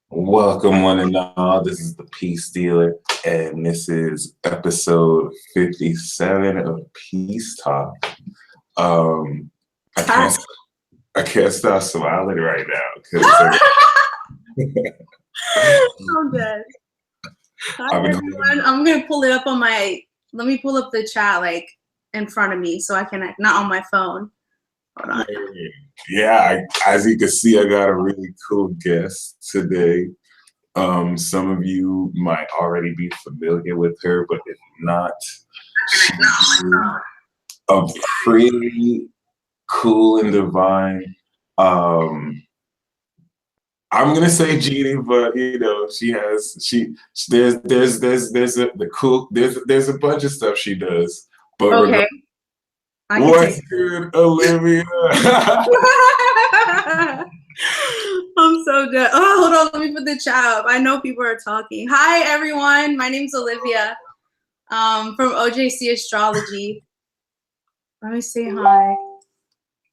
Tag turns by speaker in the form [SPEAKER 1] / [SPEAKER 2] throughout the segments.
[SPEAKER 1] Welcome, one and all. This is the Peace Dealer, and this is episode 57 of Peace Talk. Um, I
[SPEAKER 2] Hi.
[SPEAKER 1] can't, I can't stop smiling right now because
[SPEAKER 2] So good. Hi
[SPEAKER 1] I've been
[SPEAKER 2] everyone. I'm gonna pull it up on my. Let me pull up the chat like in front of me so I can not on my phone. Hold on.
[SPEAKER 1] as you can see, I got a really cool guest today. Some of you might already be familiar with her, but if not, she's a pretty cool and divine. I'm gonna say Jeannie, but there's a bunch of stuff she does. But
[SPEAKER 2] Okay. I can
[SPEAKER 1] what's
[SPEAKER 2] take
[SPEAKER 1] good, Olivia?
[SPEAKER 2] I'm so good. Oh, hold on. Let me put the chat up. I know people are talking. Hi everyone. My name's Olivia. From OJC Astrology. Let me say hi.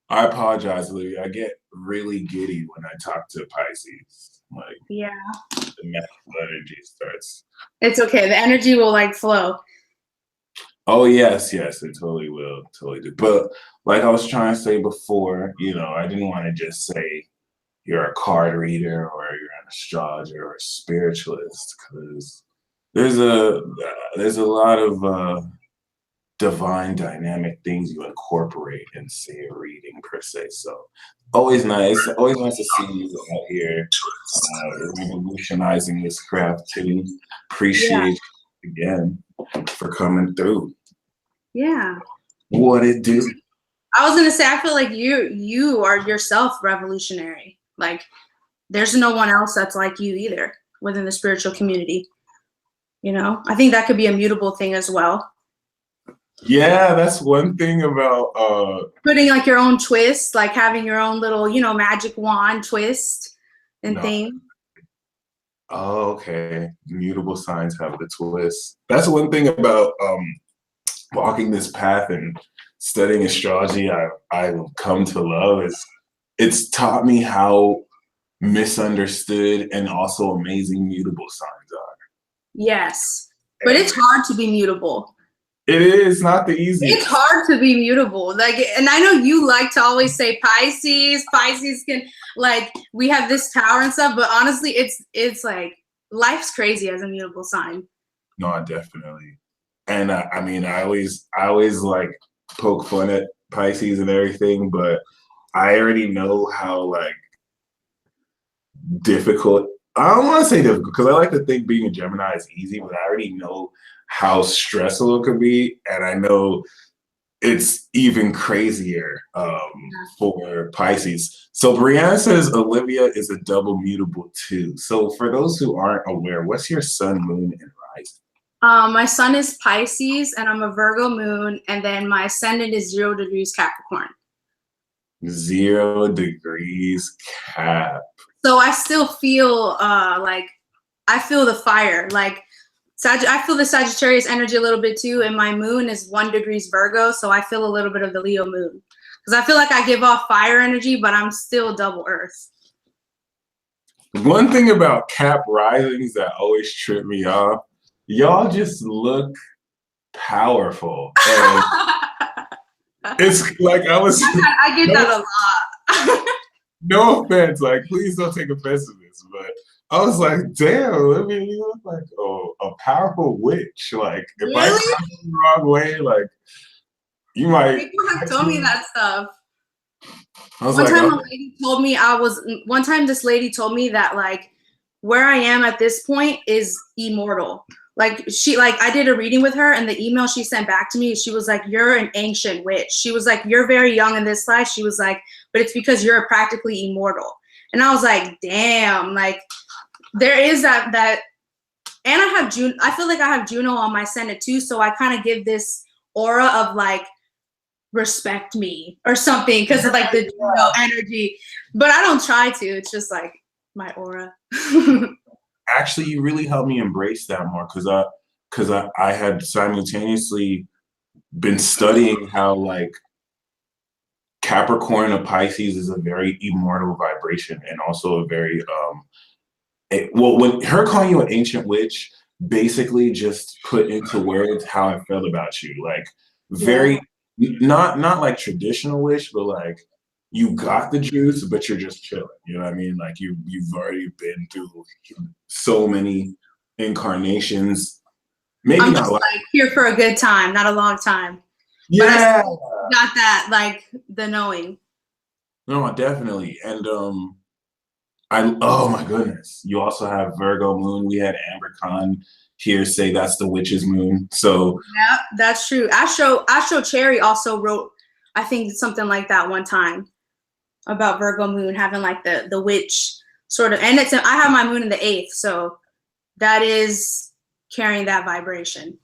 [SPEAKER 1] I apologize, Olivia. I get really giddy when I talk to Pisces. Like,
[SPEAKER 2] Yeah.
[SPEAKER 1] the mental energy starts.
[SPEAKER 2] It's okay. The energy will like flow.
[SPEAKER 1] Oh yes, it totally will, totally do. But like I was trying to say before, I didn't want to just say you're a card reader or you're an astrologer or a spiritualist because there's a lot of divine dynamic things you incorporate in say a reading per se. So always nice to see you out here revolutionizing this craft too.
[SPEAKER 2] Yeah.
[SPEAKER 1] Appreciate you again for coming through.
[SPEAKER 2] Yeah.
[SPEAKER 1] What it do?
[SPEAKER 2] I was gonna say, I feel like you are yourself revolutionary. Like, there's no one else that's like you either within the spiritual community. I think that could be a mutable thing as well.
[SPEAKER 1] Yeah, that's one thing about
[SPEAKER 2] Putting like your own twist, like having your own little, magic wand twist and
[SPEAKER 1] no.
[SPEAKER 2] thing.
[SPEAKER 1] Oh, okay. Mutable signs have the twist. That's one thing about walking this path and studying astrology I've come to love is it's taught me how misunderstood and also amazing mutable signs are.
[SPEAKER 2] Yes. But it's hard to be mutable.
[SPEAKER 1] It is not the easiest.
[SPEAKER 2] It's hard to be mutable. Like, and I know you like to always say Pisces. Pisces can, like, we have this power and stuff, but honestly, it's like life's crazy as a mutable sign.
[SPEAKER 1] No, definitely. And I mean, I always like poke fun at Pisces and everything, but I already know how like difficult. I don't want to say difficult because I like to think being a Gemini is easy, but I already know how stressful it could be, and I know it's even crazier for Pisces. So Brianna says Olivia is a double mutable too. So for those who aren't aware, what's your sun, moon, and rising?
[SPEAKER 2] My sun is Pisces, and I'm a Virgo moon, and then my ascendant is 0 degrees Capricorn.
[SPEAKER 1] 0 degrees Cap.
[SPEAKER 2] So I still feel like I feel the fire. Like I feel the Sagittarius energy a little bit too, and my moon is 1 degrees Virgo, so I feel a little bit of the Leo moon. Because I feel like I give off fire energy, but I'm still double Earth.
[SPEAKER 1] One thing about Cap risings that always trip me off, y'all just look powerful. And it's like
[SPEAKER 2] I get that a lot.
[SPEAKER 1] No offense, like please don't take offense to this, but I was like, damn, I mean, you look like a powerful witch. Like if
[SPEAKER 2] Really?
[SPEAKER 1] I come the wrong way, like you might.
[SPEAKER 2] People have told me that stuff.
[SPEAKER 1] One
[SPEAKER 2] time this lady told me that like where I am at this point is immortal. Like I did a reading with her, and the email she sent back to me, she was like, you're an ancient witch. She was like, you're very young in this life. She was like, but it's because you're practically immortal. And I was like, damn, like there is that, and I feel like I have Juno on my ascendant too. So I kind of give this aura of like, respect me or something because of like the Juno energy, but I don't try to. It's just like my aura.
[SPEAKER 1] Actually, you really helped me embrace that more because I had simultaneously been studying how like Capricorn of Pisces is a very immortal vibration and also a very well, when her calling you an ancient witch, basically just put into words how I felt about you. Like
[SPEAKER 2] Yeah.
[SPEAKER 1] very not like traditional witch, but like you got the juice, but you're just chilling. You know what I mean? Like you've already been through so many incarnations. Maybe
[SPEAKER 2] I'm
[SPEAKER 1] not
[SPEAKER 2] just
[SPEAKER 1] like
[SPEAKER 2] like here for a good time, not a long time. But I
[SPEAKER 1] yeah.
[SPEAKER 2] still got that, like, the knowing.
[SPEAKER 1] No, definitely. And I oh my goodness. You also have Virgo moon. We had Amber Khan here say that's the witch's moon. So
[SPEAKER 2] Yeah, that's true. Astro Cherry also wrote, I think, something like that one time about Virgo moon having like the witch sort of, and I have my moon in the eighth, so that is carrying that vibration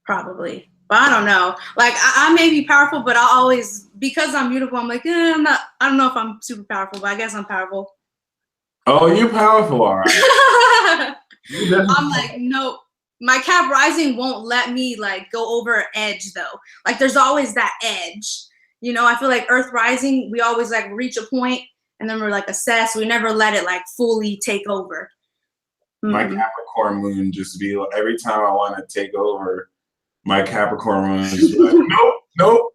[SPEAKER 2] probably. But I don't know. Like I may be powerful, but I always, because I'm beautiful, I'm like, I'm not. I don't know if I'm super powerful, but I guess I'm powerful.
[SPEAKER 1] oh, you're powerful, all right. You
[SPEAKER 2] I'm
[SPEAKER 1] definitely
[SPEAKER 2] like, no, my Cap rising won't let me like go over an edge though. Like there's always that edge. I feel like Earth rising, we always like reach a point and then we're like assess. We never let it like fully take over.
[SPEAKER 1] my
[SPEAKER 2] Mm-hmm.
[SPEAKER 1] Capricorn moon just be like, every time I want to take over, my Capricorn moon is just like, nope, nope.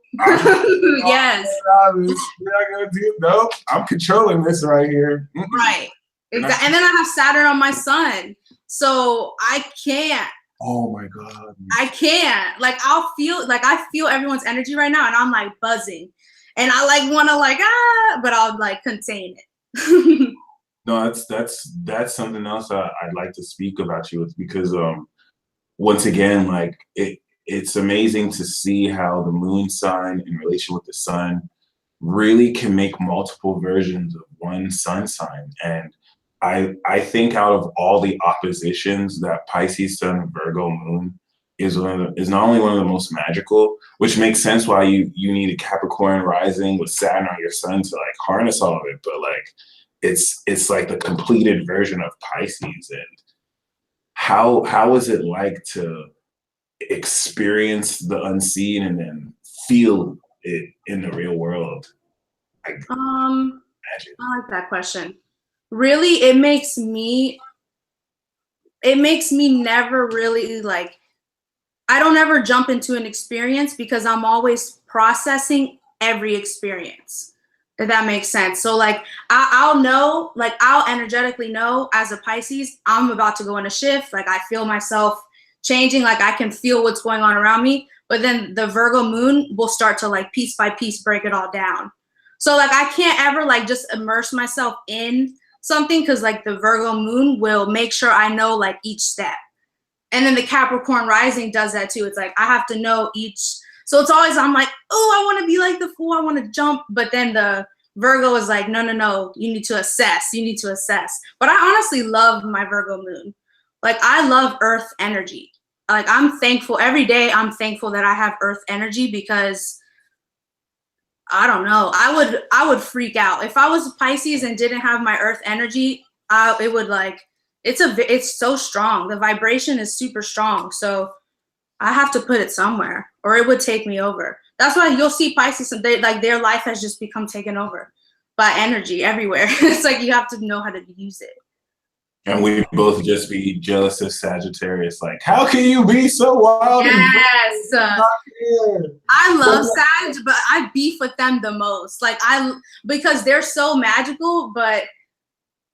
[SPEAKER 2] Yes.
[SPEAKER 1] We're not gonna do nope. I'm controlling this right here.
[SPEAKER 2] Right. Exactly. And then I have Saturn on my sun. So I can't.
[SPEAKER 1] Oh my God.
[SPEAKER 2] I can't. Like I feel everyone's energy right now and I'm like buzzing. And I like wanna like but I'll like contain it.
[SPEAKER 1] No, that's something else I'd like to speak about you with because once again, like it's amazing to see how the moon sign in relation with the sun really can make multiple versions of one sun sign. And I think out of all the oppositions that Pisces sun Virgo moon is not only one of the most magical, which makes sense why you need a Capricorn rising with Saturn on your sun to like harness all of it, but like it's like the completed version of Pisces. And how is it like to experience the unseen and then feel it in the real world? Like magic.
[SPEAKER 2] I like that question. Really, it makes me never really like, I don't ever jump into an experience because I'm always processing every experience. If that makes sense. So like I'll know, like I'll energetically know as a Pisces, I'm about to go in a shift. Like I feel myself changing, like I can feel what's going on around me. But then the Virgo moon will start to like piece by piece break it all down. So like I can't ever like just immerse myself in something because like the Virgo moon will make sure I know like each step. And then the Capricorn rising does that too. It's like I have to know each. So it's always, I'm like, oh, I want to be like the fool. I want to jump. But then the Virgo is like, no, no, no. You need to assess. You need to assess. But I honestly love my Virgo moon. Like I love Earth energy. Like I'm thankful every day. I'm thankful that I have Earth energy because I don't know. I would freak out if I was a Pisces and didn't have my Earth energy. It would like, it's so strong. The vibration is super strong. So I have to put it somewhere or it would take me over. That's why you'll see Pisces, like their life has just become taken over by energy everywhere. It's like you have to know how to use it.
[SPEAKER 1] And we both just be jealous of Sagittarius. Like, how can you be so wild?
[SPEAKER 2] Yes. I love Sag, but I beef with them the most. Like because they're so magical, but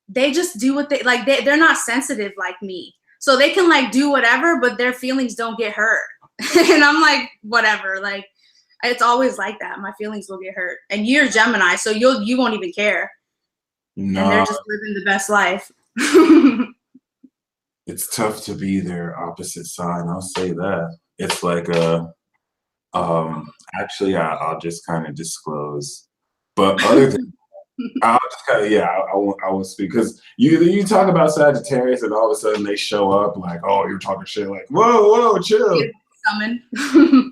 [SPEAKER 2] they just do what they like. They're not sensitive like me. So they can like do whatever, but their feelings don't get hurt. And I'm like, whatever. Like it's always like that. My feelings will get hurt. And you're Gemini, so you won't even care.
[SPEAKER 1] No.
[SPEAKER 2] And they're just living the best life.
[SPEAKER 1] It's tough to be their opposite sign. I'll say that. It's like actually I'll just kind of disclose. But other than I'll just kind of I won't speak because you talk about Sagittarius and all of a sudden they show up like, oh, you're talking shit, like whoa chill.
[SPEAKER 2] Summon.
[SPEAKER 1] I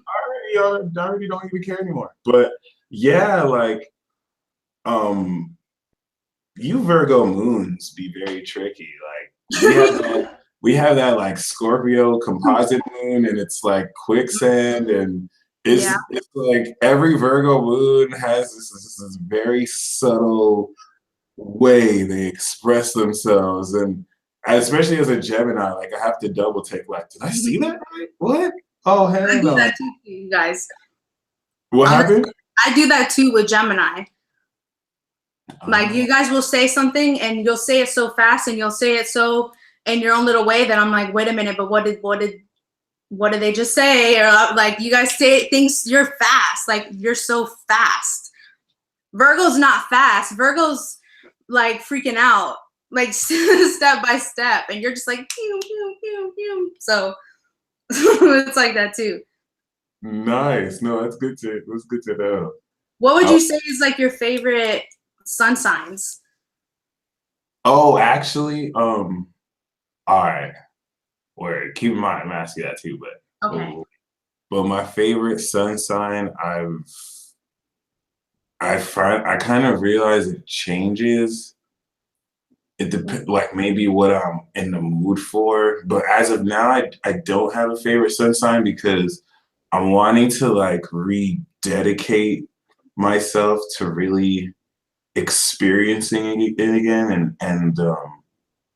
[SPEAKER 1] already don't even care anymore. But yeah, like you Virgo moons be very tricky. Like we have that like Scorpio composite moon and it's like quicksand and it's like every Virgo moon has this very subtle way they express themselves. And especially as a Gemini, like I have to double take. Like, did I see that right? What? Oh hell
[SPEAKER 2] I do
[SPEAKER 1] no!
[SPEAKER 2] that too, you guys.
[SPEAKER 1] What happened?
[SPEAKER 2] I do that too with Gemini. Like you
[SPEAKER 1] Oh,
[SPEAKER 2] guys will say something and you'll say it so fast and you'll say it so in your own little way that I'm like, wait a minute, but what did they just say? Or like you guys say things, you're fast, like you're so fast. Virgo's not fast. Virgo's like freaking out, like step by step, and you're just like pew, pew, pew, pew. So it's like that too.
[SPEAKER 1] nice. No, that's good to know.
[SPEAKER 2] What would
[SPEAKER 1] I,
[SPEAKER 2] you say is like your favorite sun signs?
[SPEAKER 1] oh, actually, all right. Word. Keep in mind, I'm asking that too,
[SPEAKER 2] Okay.
[SPEAKER 1] but my favorite sun sign, I kind of realize it changes. It depends, like maybe what I'm in the mood for. But as of now, I don't have a favorite sun sign because I'm wanting to like rededicate myself to really experiencing it again and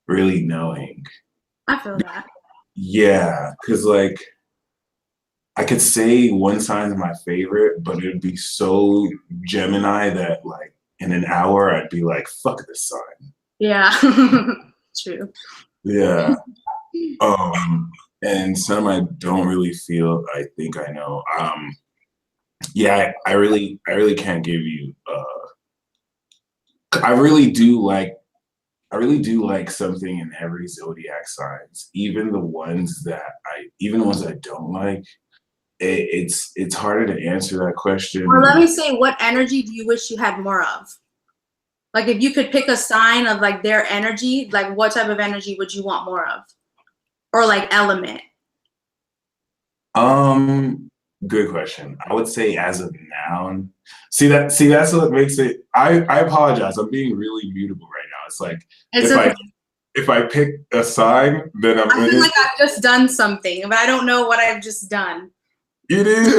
[SPEAKER 1] really knowing.
[SPEAKER 2] I feel that.
[SPEAKER 1] Yeah, because like I could say one sign's my favorite, but it would be so Gemini that like in an hour I'd be like, fuck this sign.
[SPEAKER 2] Yeah. True.
[SPEAKER 1] Yeah. And some I don't really feel I think I know. Yeah, I really can't give you I really do like I really do like something in every zodiac signs, even the ones I don't like. It's harder to answer that
[SPEAKER 2] Or let
[SPEAKER 1] question.
[SPEAKER 2] me say, what energy do you wish you had more of? Like if you could pick a sign of like their energy, like what type of energy would you want more of? Or like element?
[SPEAKER 1] Um, Good question. I would say as of now, see that's what makes it I apologize. I'm being really mutable right now. It's like
[SPEAKER 2] It's
[SPEAKER 1] if
[SPEAKER 2] okay.
[SPEAKER 1] if I pick a sign, then I'm
[SPEAKER 2] I
[SPEAKER 1] in
[SPEAKER 2] feel
[SPEAKER 1] it.
[SPEAKER 2] like I've just done something, but I don't know what I've just done.
[SPEAKER 1] It is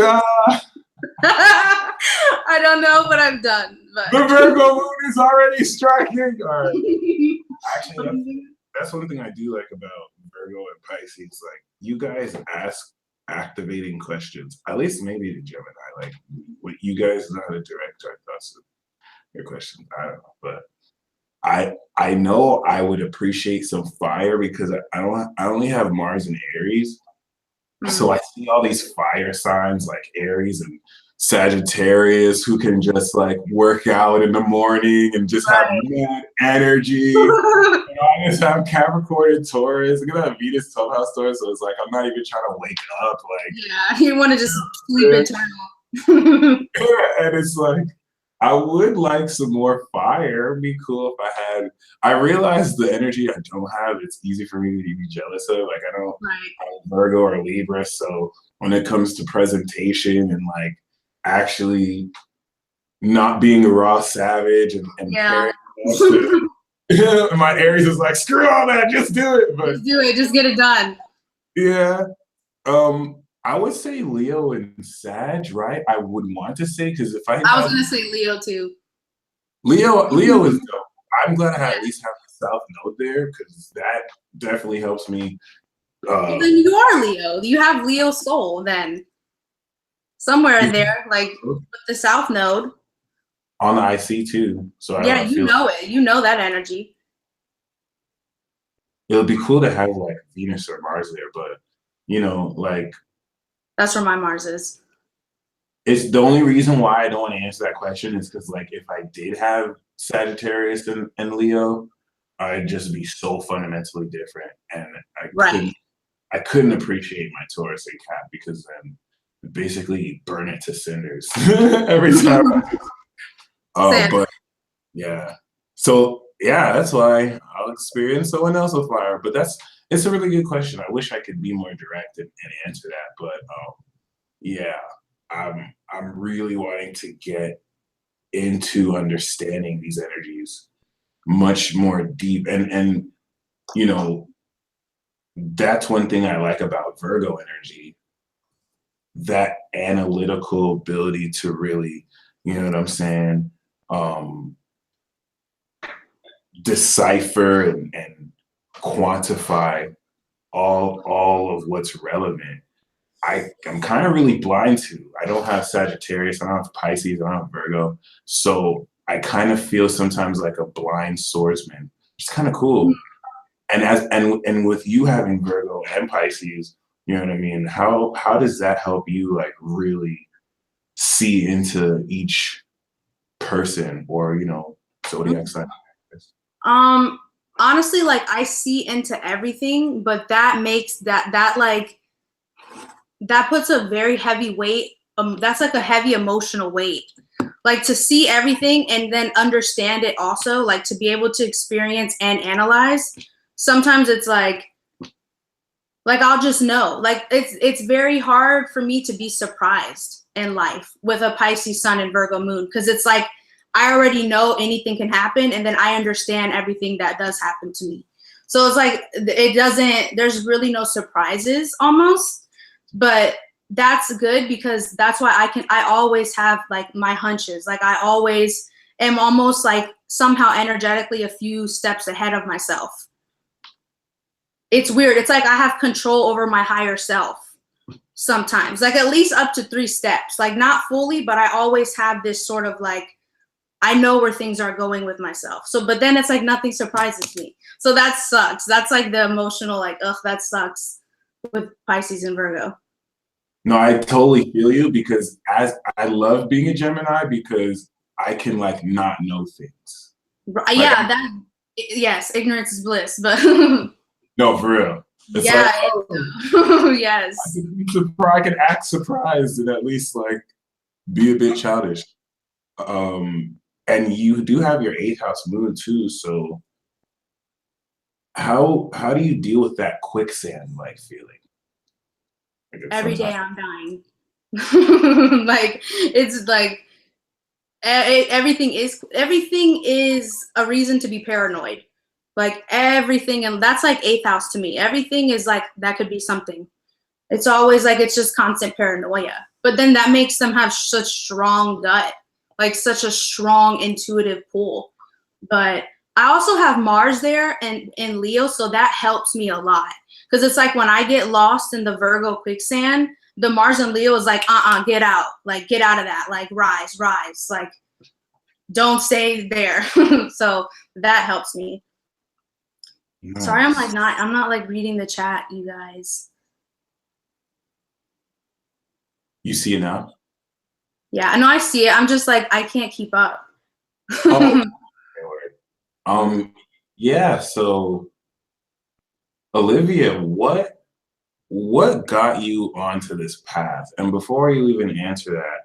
[SPEAKER 2] I don't know what I've done, but
[SPEAKER 1] the Virgo moon is already striking. All right. Actually, that's one thing I do like about Virgo and Pisces. Like you guys ask activating questions. At least maybe the Gemini. Like what you guys know how to direct our thoughts of your questions. I don't know, but I know I would appreciate some fire because I only have Mars and Aries. So I see all these fire signs like Aries and Sagittarius who can just like work out in the morning and just have
[SPEAKER 2] right.
[SPEAKER 1] mad energy. And I just have Capricorn and Taurus. Look at that Venus 12 house Taurus. So it's like I'm not even trying to wake up. Like
[SPEAKER 2] Yeah, you want to just sleep eternal.
[SPEAKER 1] and it's like I would like some more fire. It'd be cool if I had. I realize the energy I don't have. It's easy for me to be jealous of. Like I don't
[SPEAKER 2] Right.
[SPEAKER 1] have Virgo or Libra, so when it comes to presentation and like actually not being a raw savage and
[SPEAKER 2] Yeah.
[SPEAKER 1] pairing up to my Aries is like screw all that, just do it. But
[SPEAKER 2] Just do it. Just get it done.
[SPEAKER 1] yeah, I would say Leo and Sag, right? I would want to say because if I
[SPEAKER 2] I was
[SPEAKER 1] have
[SPEAKER 2] gonna say Leo too.
[SPEAKER 1] Leo is dope. I'm glad I at least have the South Node there because that definitely helps me.
[SPEAKER 2] Well, then you are Leo. You have Leo soul then. Somewhere in there, like with the South Node.
[SPEAKER 1] On the IC too, so
[SPEAKER 2] Yeah,
[SPEAKER 1] I
[SPEAKER 2] you
[SPEAKER 1] feel
[SPEAKER 2] know it. You know that energy.
[SPEAKER 1] it would be cool to have like Venus or Mars there, but like
[SPEAKER 2] That's where my Mars is.
[SPEAKER 1] it's the only reason why I don't want to answer that question is because like if I did have Sagittarius and Leo, I'd just be so fundamentally different, and
[SPEAKER 2] Right.
[SPEAKER 1] I couldn't appreciate my Taurus and Cap because then basically burn it to cinders every time.
[SPEAKER 2] Same.
[SPEAKER 1] But yeah, so yeah, that's why I'll experience someone else with fire. But it's a really good question. I wish I could be more direct and answer that, but yeah, I'm really wanting to get into understanding these energies much more deep and you know that's one thing I like about Virgo energy, that analytical ability to really, you know what I'm saying, um decipher and quantify all of what's relevant. I'm kind of really blind to. I don't have Sagittarius, I don't have Pisces, I don't have Virgo. So I kind of feel sometimes like a blind swordsman. It's kind of cool. And and with you having Virgo and Pisces, you know what I mean? How does that help you like really see into each person or, you know, zodiac sign?
[SPEAKER 2] Honestly, like I see into everything, but that makes that like that puts a very heavy weight. That's like a heavy emotional weight. Like to see everything and then understand it also, like to be able to experience and analyze. Sometimes it's like I'll just know. Like it's very hard for me to be surprised in life with a Pisces sun and Virgo moon, because it's like I already know anything can happen, and then I understand everything that does happen to me. So it's like there's really no surprises almost, but that's good because that's why I always have like my hunches. Like I always am almost like somehow energetically a few steps ahead of myself. It's weird. It's like I have control over my higher self sometimes, like at least up to 3 steps, like not fully, but I always have this sort of like, I know where things are going with myself. So, but then it's like nothing surprises me. So that sucks. That's like the emotional, like, ugh, that sucks with Pisces and Virgo.
[SPEAKER 1] No, I totally feel you because as I love being a Gemini because I can like not know things.
[SPEAKER 2] Yeah, yes, ignorance is bliss, but
[SPEAKER 1] no, for real. It's
[SPEAKER 2] yeah,
[SPEAKER 1] like,
[SPEAKER 2] yes.
[SPEAKER 1] I can act surprised and at least like be a bit childish. And you do have your 8th house moon too, so how do you deal with that quicksand like feeling? Like
[SPEAKER 2] Every day I'm dying. Like it's like everything is a reason to be paranoid. Like everything, and that's like 8th house to me. Everything is like that could be something. It's always like it's just constant paranoia. But then that makes them have such strong gut, like such a strong intuitive pull. But I also have Mars there and in Leo, so that helps me a lot. Because it's like when I get lost in the Virgo quicksand, the Mars and Leo is like, get out. Like, get out of that. Like, rise. Like, don't stay there. So that helps me. Nice. Sorry, I'm not like reading the chat, you guys.
[SPEAKER 1] You see it now?
[SPEAKER 2] Yeah, I know I see it. I'm just like, I can't keep up.
[SPEAKER 1] Yeah, so Olivia, what got you onto this path? And before you even answer that,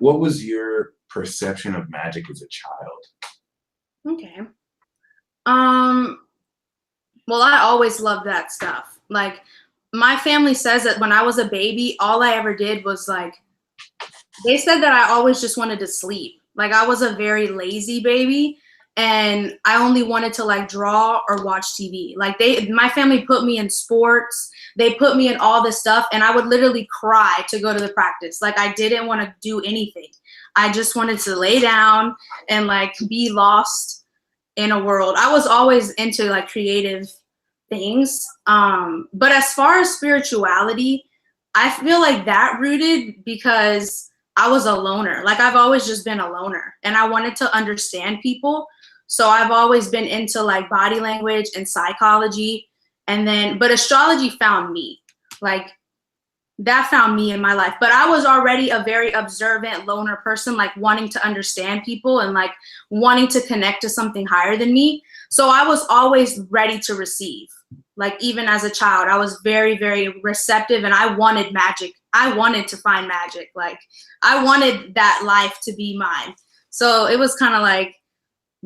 [SPEAKER 1] what was your perception of magic as a child?
[SPEAKER 2] Okay. Well, I always loved that stuff. Like my family says that when I was a baby, all I ever did was like, they said that I always just wanted to sleep. Like I was a very lazy baby and I only wanted to like draw or watch TV. Like my family put me in sports. They put me in all this stuff and I would literally cry to go to the practice. Like I didn't want to do anything. I just wanted to lay down and like be lost in a world. I was always into like creative things. But as far as spirituality, I feel like that rooted because I was a loner. Like I've always just been a loner and I wanted to understand people. So I've always been into like body language and psychology. But astrology found me. Like that found me in my life. But I was already a very observant loner person, like wanting to understand people and like wanting to connect to something higher than me. So I was always ready to receive. Like even as a child, I was very, very receptive and I wanted magic. I wanted to find magic. Like I wanted that life to be mine. So it was kind of like,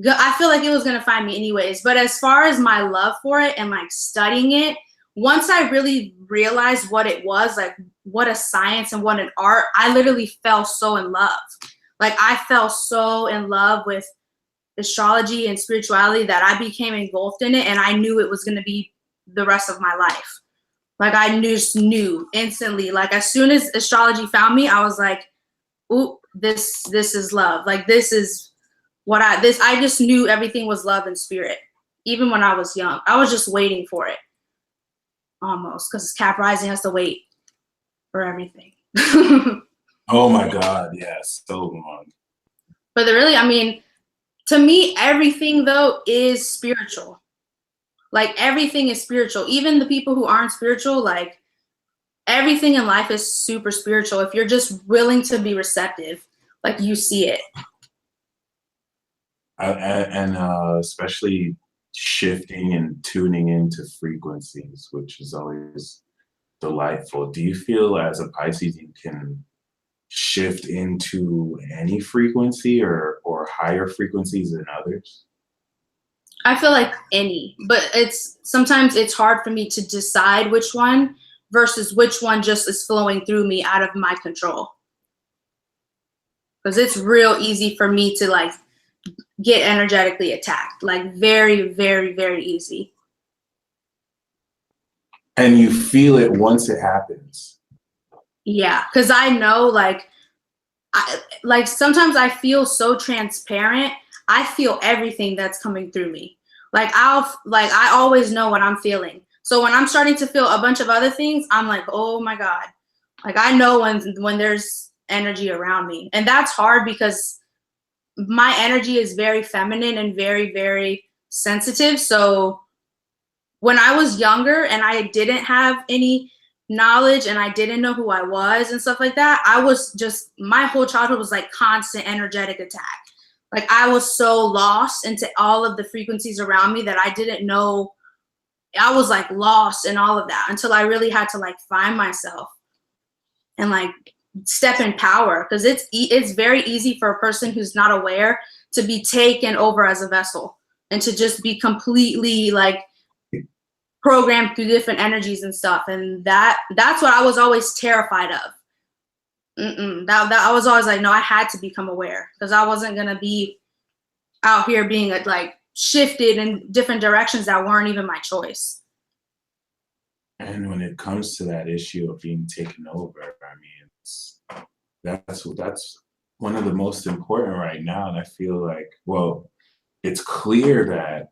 [SPEAKER 2] I feel like it was going to find me anyways. But as far as my love for it and like studying it, once I really realized what it was, like what a science and what an art, I literally fell so in love. Like I fell so in love with astrology and spirituality that I became engulfed in it and I knew it was going to be the rest of my life. Like I just knew instantly. Like as soon as astrology found me, I was like, ooh, this is love. Like this is I just knew everything was love and spirit. Even when I was young, I was just waiting for it almost, because Cap Rising has to wait for everything.
[SPEAKER 1] Oh my God, yes, so long.
[SPEAKER 2] But really, I mean, to me, everything though is spiritual. Like everything is spiritual. Even the people who aren't spiritual, like everything in life is super spiritual. If you're just willing to be receptive, like you see it.
[SPEAKER 1] And especially shifting and tuning into frequencies, which is always delightful. Do you feel as a Pisces you can shift into any frequency or higher frequencies than others?
[SPEAKER 2] I feel like any, but sometimes it's hard for me to decide which one versus which one just is flowing through me out of my control. Because it's real easy for me to like get energetically attacked, like very, very, very easy.
[SPEAKER 1] And you feel it once it happens.
[SPEAKER 2] Yeah, because I know like sometimes I feel so transparent. I feel everything that's coming through me. I always know what I'm feeling. So when I'm starting to feel a bunch of other things, I'm like, oh my God. Like I know when there's energy around me. And that's hard because my energy is very feminine and very, very sensitive. So when I was younger and I didn't have any knowledge and I didn't know who I was and stuff like that, I was just, my whole childhood was like constant energetic attack. Like I was so lost into all of the frequencies around me that I didn't know. I was like lost in all of that until I really had to like find myself and like step in power, because it's very easy for a person who's not aware to be taken over as a vessel and to just be completely like programmed through different energies and stuff. And that's what I was always terrified of. That I was always like, no, I had to become aware because I wasn't gonna be out here being like shifted in different directions that weren't even my choice.
[SPEAKER 1] And when it comes to that issue of being taken over, I mean, that's one of the most important right now. And I feel like, well, it's clear that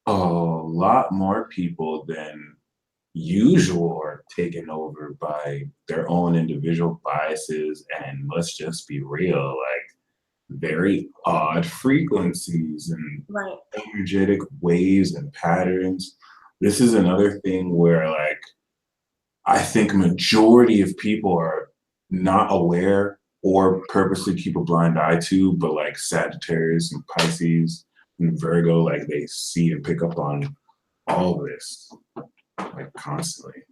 [SPEAKER 1] a lot more people than usual are taken over by their own individual biases, and let's just be real, like very odd frequencies and
[SPEAKER 2] Right.
[SPEAKER 1] energetic waves and patterns. This is another thing where like I think majority of people are not aware or purposely keep a blind eye to, but like Sagittarius and Pisces and Virgo, like they see and pick up on all this like constantly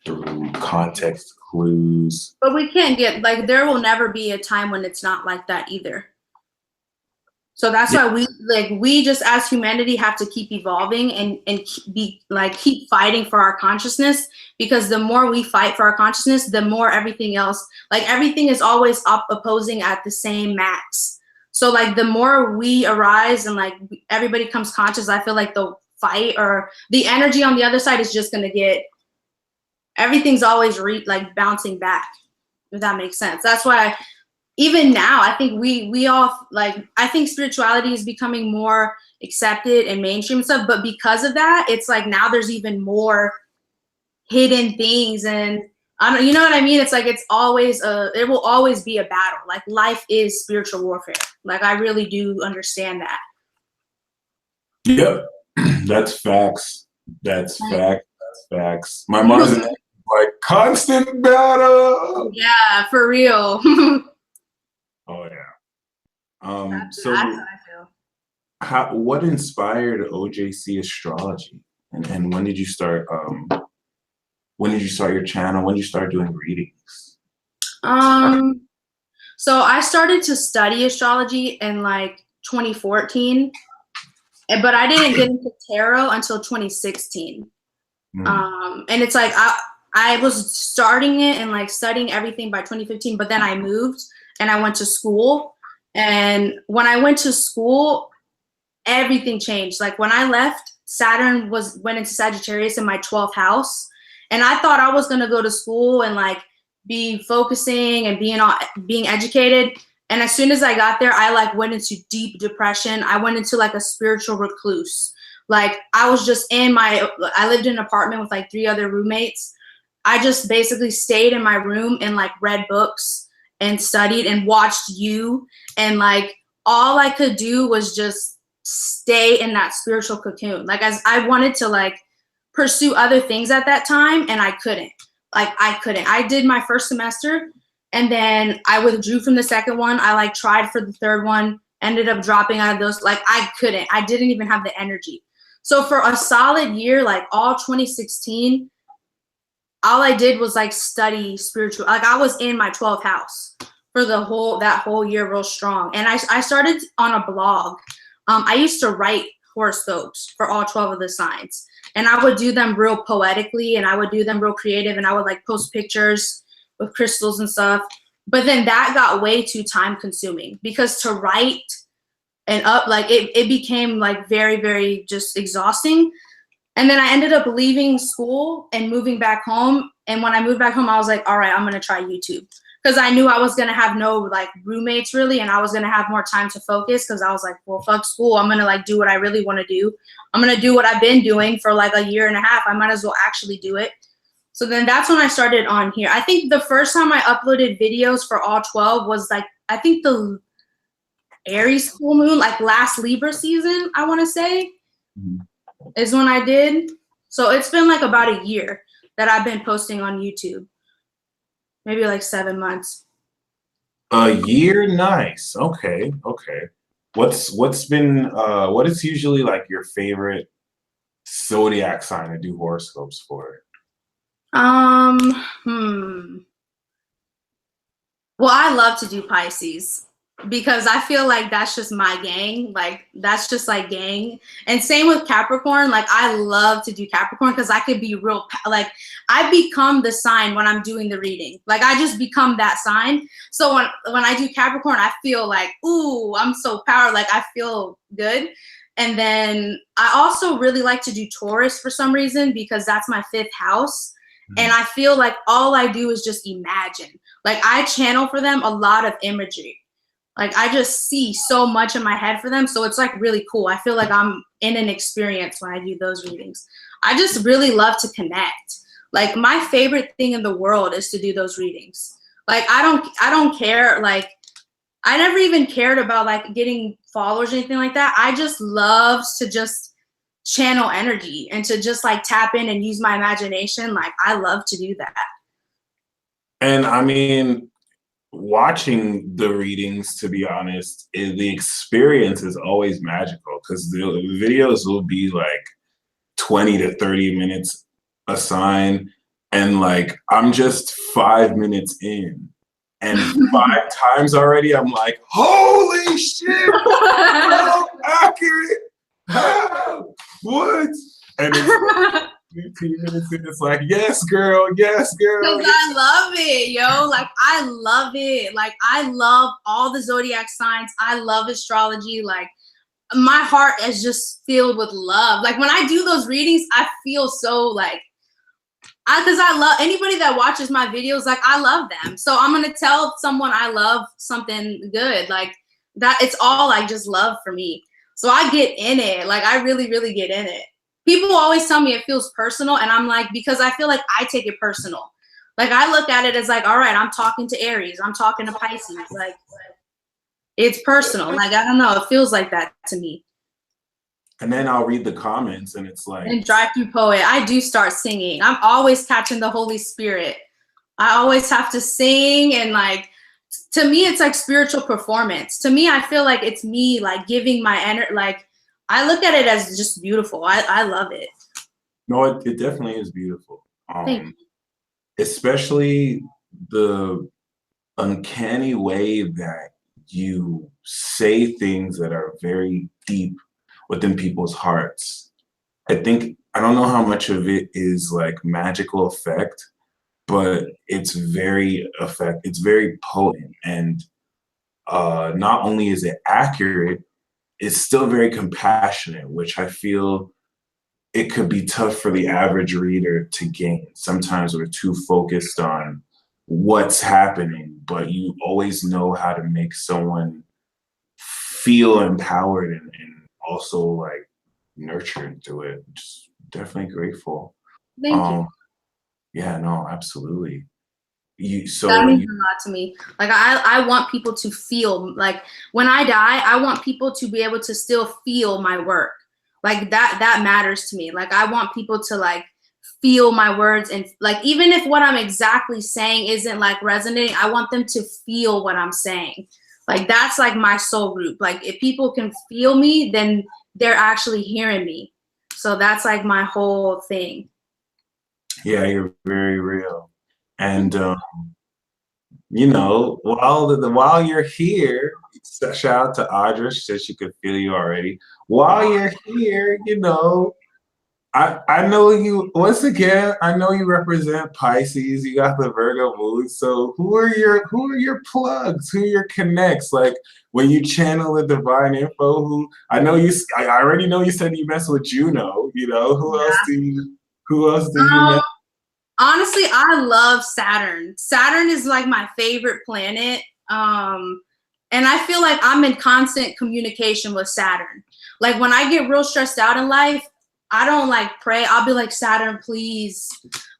[SPEAKER 1] through context clues.
[SPEAKER 2] But we can't get like, there will never be a time when it's not like that either. So that's why we just as humanity have to keep evolving and keep fighting for our consciousness, because the more we fight for our consciousness, the more everything else, like everything is always opposing at the same max. So like the more we arise and like everybody comes conscious, I feel like the fight or the energy on the other side is just gonna get, everything's always bouncing back, if that makes sense. That's why even now, I think we all like, I think spirituality is becoming more accepted and mainstream and stuff, but because of that, it's like now there's even more hidden things, and I don't, you know what I mean? It's like, it's always it will always be a battle. Like life is spiritual warfare. Like I really do understand that.
[SPEAKER 1] Yep, that's facts. That's fact. That's facts. My Mars is like constant battle.
[SPEAKER 2] Yeah, for real.
[SPEAKER 1] Oh yeah.
[SPEAKER 2] That's
[SPEAKER 1] So
[SPEAKER 2] how I feel.
[SPEAKER 1] what inspired OJC Astrology, and when did you start? When did you start your channel? When did you start doing readings?
[SPEAKER 2] So I started to study astrology in like 2014, but I didn't get into tarot until 2016. And it's like I was starting it and like studying everything by 2015, but then I moved and I went to school. And when I went to school, everything changed. Like when I left, Saturn went into Sagittarius in my 12th house. And I thought I was gonna go to school and like be focusing and being educated. And as soon as I got there, I like went into deep depression. I went into like a spiritual recluse. Like I was just I lived in an apartment with like 3 other roommates. I just basically stayed in my room and like read books and studied and watched you. And like all I could do was just stay in that spiritual cocoon. Like as I wanted to like pursue other things at that time, and I couldn't. I did my first semester, and then I withdrew from the second one. I like tried for the third one, ended up dropping out of those. Like I couldn't. I didn't even have the energy. So for a solid year, like all 2016, all I did was like study spiritual. Like I was in my 12th house for that whole year real strong. And I started on a blog. I used to write horoscopes for all 12 of the signs. And I would do them real poetically, and I would do them real creative, and I would like post pictures with crystals and stuff. But then that got way too time consuming, because to write and it became like very, very just exhausting. And then I ended up leaving school and moving back home. And when I moved back home, I was like, all right, I'm going to try YouTube. Because I knew I was going to have no like roommates really, and I was going to have more time to focus, because I was like, well, fuck school. I'm going to like do what I really want to do. I'm going to do what I've been doing for like a year and a half. I might as well actually do it. So then that's when I started on here. I think the first time I uploaded videos for all 12 was like, I think the Aries full moon, like last Libra season, I want to say, is when I did. So it's been like about a year that I've been posting on YouTube. Maybe like 7 months.
[SPEAKER 1] A year? Nice. Okay. What is usually like your favorite zodiac sign to do horoscopes for?
[SPEAKER 2] Well, I love to do Pisces, because I feel like that's just my gang. Like that's just like gang. And same with Capricorn. Like I love to do Capricorn, because I could be real, like I become the sign when I'm doing the reading. Like I just become that sign. So when I do Capricorn, I feel like, ooh, I'm so powerful. Like I feel good. And then I also really like to do Taurus for some reason, because that's my 5th house. And I feel like all I do is just imagine. Like I channel for them a lot of imagery. Like I just see so much in my head for them. So it's like really cool. I feel like I'm in an experience when I do those readings. I just really love to connect. Like my favorite thing in the world is to do those readings. Like I don't care. Like I never even cared about like getting followers or anything like that. I just love to just channel energy and to just like tap in and use my imagination. Like I love to do that.
[SPEAKER 1] And I mean, watching the readings, to be honest, the experience is always magical, because the videos will be like 20 to 30 minutes a sign, and like I'm just 5 minutes in, and 5 times already I'm like, holy shit, so accurate. What? And it's 15 minutes and it's like, yes, girl, yes, girl.
[SPEAKER 2] Because I love it, yo. Like, I love it. Like, I love all the zodiac signs. I love astrology. Like, my heart is just filled with love. Like, when I do those readings, I feel so, like, because I love anybody that watches my videos, like, I love them. So I'm going to tell someone I love something good. Like, that it's all, like, just love for me. So I get in it. Like, I really, really get in it. People always tell me it feels personal, and I'm like, because I feel like I take it personal. Like, I look at it as like, all right, I'm talking to Aries, I'm talking to Pisces. Like, it's personal. Like, I don't know, it feels like that to me.
[SPEAKER 1] And then I'll read the comments, and it's like,
[SPEAKER 2] and Drive Through Poet, I do start singing. I'm always catching the Holy Spirit. I always have to sing, and like, to me, it's like spiritual performance. To me, I feel like it's me like giving my energy. Like, I look at it as just beautiful. I love it.
[SPEAKER 1] No, it definitely is beautiful. Especially the uncanny way that you say things that are very deep within people's hearts. I don't know how much of it is like magical effect, but it's very potent. And not only is it accurate, it's still very compassionate, which I feel it could be tough for the average reader to gain. Sometimes we're too focused on what's happening, but you always know how to make someone feel empowered and also like nurtured through it. Just definitely grateful.
[SPEAKER 2] Thank you.
[SPEAKER 1] Yeah, no, absolutely.
[SPEAKER 2] That means a lot to me. Like I want people to feel like when I die, I want people to be able to still feel my work. Like that matters to me. Like I want people to like feel my words, and like even if what I'm exactly saying isn't like resonating, I want them to feel what I'm saying. Like that's like my soul group. Like if people can feel me, then they're actually hearing me. So that's like my whole thing.
[SPEAKER 1] Yeah, you're very real. And you know, while you're here, shout out to Audra, she said she could feel you already. While you're here, you know, I know you once again, I know you represent Pisces, you got the Virgo mood. So who are your plugs? Who are your connects? Like when you channel the divine info, I already know you said you mess with Juno, you know, who else do you mess?
[SPEAKER 2] Honestly, I love Saturn. Saturn is like my favorite planet. And I feel like I'm in constant communication with Saturn. Like when I get real stressed out in life, I don't like pray. I'll be like, Saturn, please.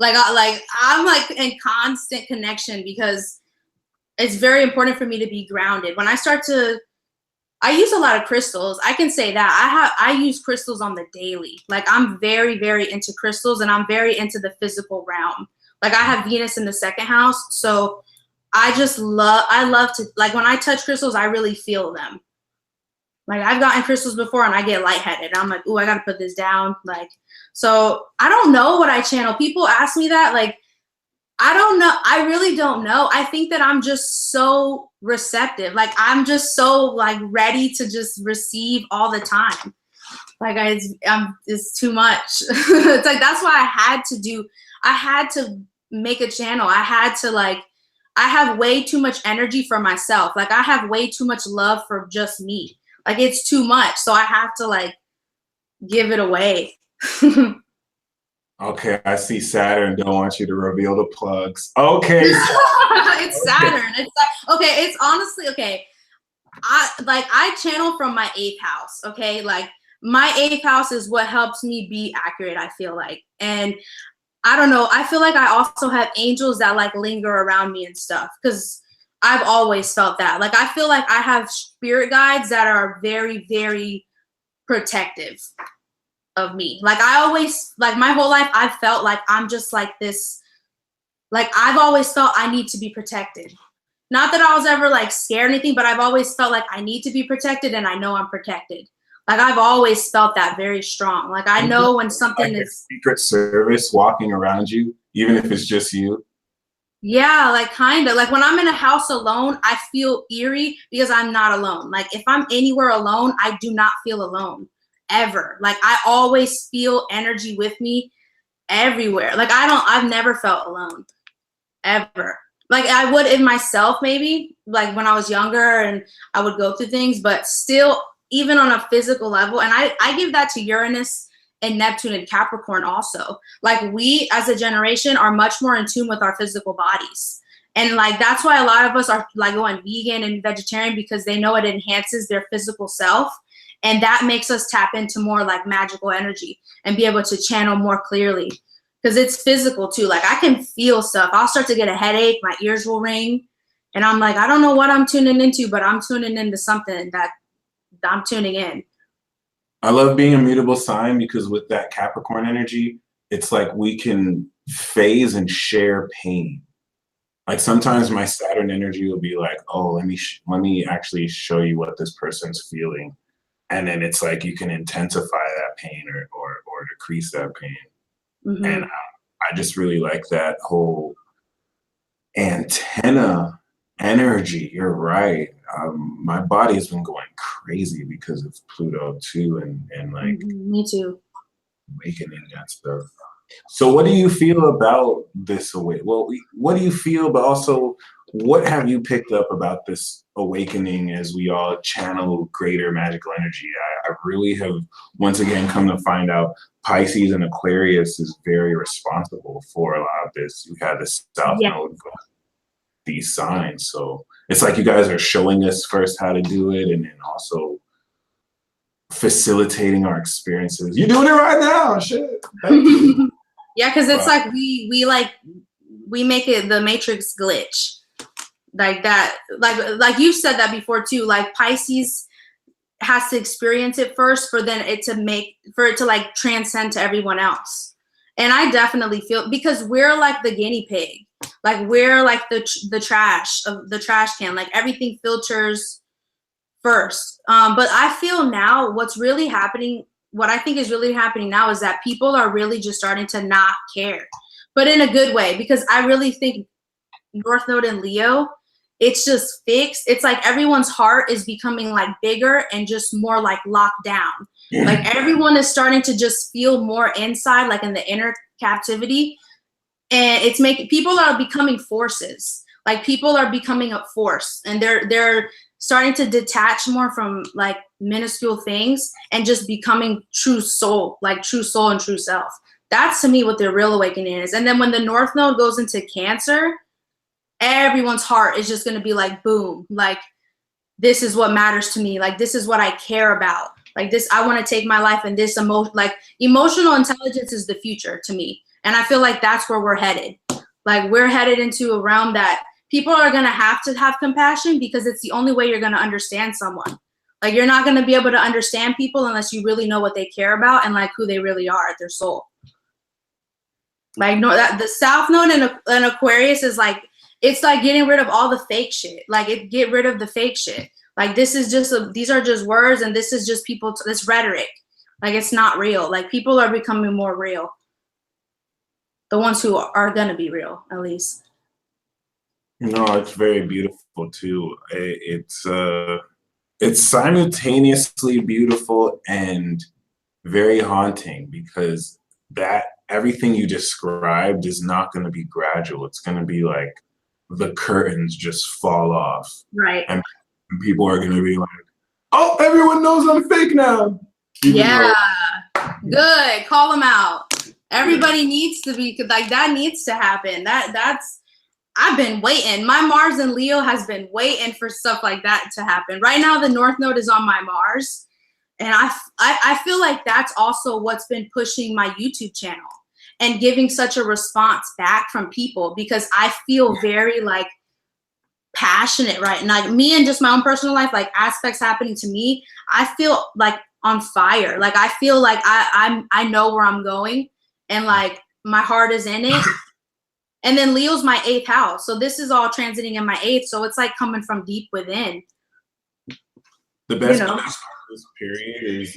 [SPEAKER 2] I'm like in constant connection because it's very important for me to be grounded. When I use a lot of crystals. I can say that I use crystals on the daily. Like I'm very, very into crystals, and I'm very into the physical realm. Like I have Venus in the second house. So I love to, like when I touch crystals, I really feel them. Like I've gotten crystals before and I get lightheaded. I'm like, ooh, I got to put this down. Like, so I don't know what I channel. People ask me that, like, I don't know. I really don't know. I think that I'm just so receptive. Like I'm just so like ready to just receive all the time. Like it's too much. It's like, that's why I had to make a channel. I have way too much energy for myself. Like I have way too much love for just me. Like it's too much. So I have to like give it away.
[SPEAKER 1] Okay, I see Saturn. Don't want you to reveal the plugs. Okay.
[SPEAKER 2] It's Saturn. It's like, okay, it's honestly okay. I channel from my 8th house. Okay, like my 8th house is what helps me be accurate, I feel like. And I don't know, I feel like I also have angels that like linger around me and stuff, because I've always felt that. Like I feel like I have spirit guides that are very, very protective of me. Like I always, like my whole life, I've felt like I'm just like this, like I've always felt I need to be protected. Not that I was ever like scared or anything, but I've always felt like I need to be protected, and I know I'm protected. Like I've always felt that very strong. Like I know when something
[SPEAKER 1] like
[SPEAKER 2] is
[SPEAKER 1] Secret Service walking around you, even if it's just you.
[SPEAKER 2] Yeah, like kind of. Like when I'm in a house alone, I feel eerie because I'm not alone. Like if I'm anywhere alone, I do not feel alone ever. Like I always feel energy with me everywhere. Like I've never felt alone ever. Like I would in myself maybe, like when I was younger and I would go through things, but still even on a physical level. And I give that to Uranus and Neptune and Capricorn also. Like we as a generation are much more in tune with our physical bodies. And like that's why a lot of us are like going vegan and vegetarian, because they know it enhances their physical self. And that makes us tap into more like magical energy and be able to channel more clearly. Because it's physical too. Like I can feel stuff. I'll start to get a headache, my ears will ring. And I'm like, I don't know what I'm tuning into, but I'm tuning into something that I'm tuning in.
[SPEAKER 1] I love being a mutable sign because with that Capricorn energy, it's like we can phase and share pain. Like sometimes my Saturn energy will be like, oh, let me actually show you what this person's feeling. And then it's like you can intensify that pain or decrease that pain.
[SPEAKER 2] Mm-hmm.
[SPEAKER 1] And I just really like that whole antenna energy. You're right. My body has been going crazy because of Pluto too, and like
[SPEAKER 2] me too.
[SPEAKER 1] Awakening that stuff. So what do you feel about this what do you feel, but also what have you picked up about this awakening as we all channel greater magical energy? I really have once again come to find out Pisces and Aquarius is very responsible for a lot of this. You had the South Node. these signs. So it's like you guys are showing us first how to do it, and then also facilitating our experiences. You're doing it right now. Shit.
[SPEAKER 2] Yeah, because it's like we make it the matrix glitch. Like that, like you've said that before too. Like Pisces has to experience it first for it to like transcend to everyone else. And I definitely feel, because we're like the guinea pig, like we're like the trash of the trash can, like everything filters first. But I feel now what I think is really happening now is that people are really just starting to not care, but in a good way, because I really think North Node in Leo, it's just fixed. It's like everyone's heart is becoming like bigger and just more like locked down. Like everyone is starting to just feel more inside, like in the inner captivity. And it's making people are becoming forces. Like people are becoming a force, and they're starting to detach more from like minuscule things and just becoming true soul and true self. That's to me what the real awakening is. And then when the North Node goes into Cancer, everyone's heart is just going to be like, boom, like this is what matters to me. Like this is what I care about. Like this, I want to take my life, and this emotional intelligence is the future to me. And I feel like that's where we're headed. Like we're headed into a realm that people are going to have compassion, because it's the only way you're going to understand someone. Like you're not going to be able to understand people unless you really know what they care about and like who they really are at their soul. Like the South Node in Aquarius is like, it's like getting rid of all the fake shit. Like get rid of the fake shit. Like this is just these are just words, and this is just this rhetoric. Like it's not real. Like people are becoming more real. The ones who are gonna be real, at least.
[SPEAKER 1] No, it's very beautiful too. It's simultaneously beautiful and very haunting, because that everything you described is not going to be gradual. It's going to be like the curtains just fall off.
[SPEAKER 2] Right.
[SPEAKER 1] And people are going to be like, oh, everyone knows I'm fake now.
[SPEAKER 2] Yeah. Good. Call them out. Everybody needs to be, like, that needs to happen. I've been waiting. My Mars in Leo has been waiting for stuff like that to happen. Right now, the North Node is on my Mars. And I feel like that's also what's been pushing my YouTube channel and giving such a response back from people, because I feel very like passionate, right? And like me and just my own personal life, like aspects happening to me, I feel like on fire. Like I feel like I know where I'm going, and like my heart is in it. And then Leo's my 8th house. So this is all transiting in my 8th. So it's like coming from deep within.
[SPEAKER 1] The best part of this period is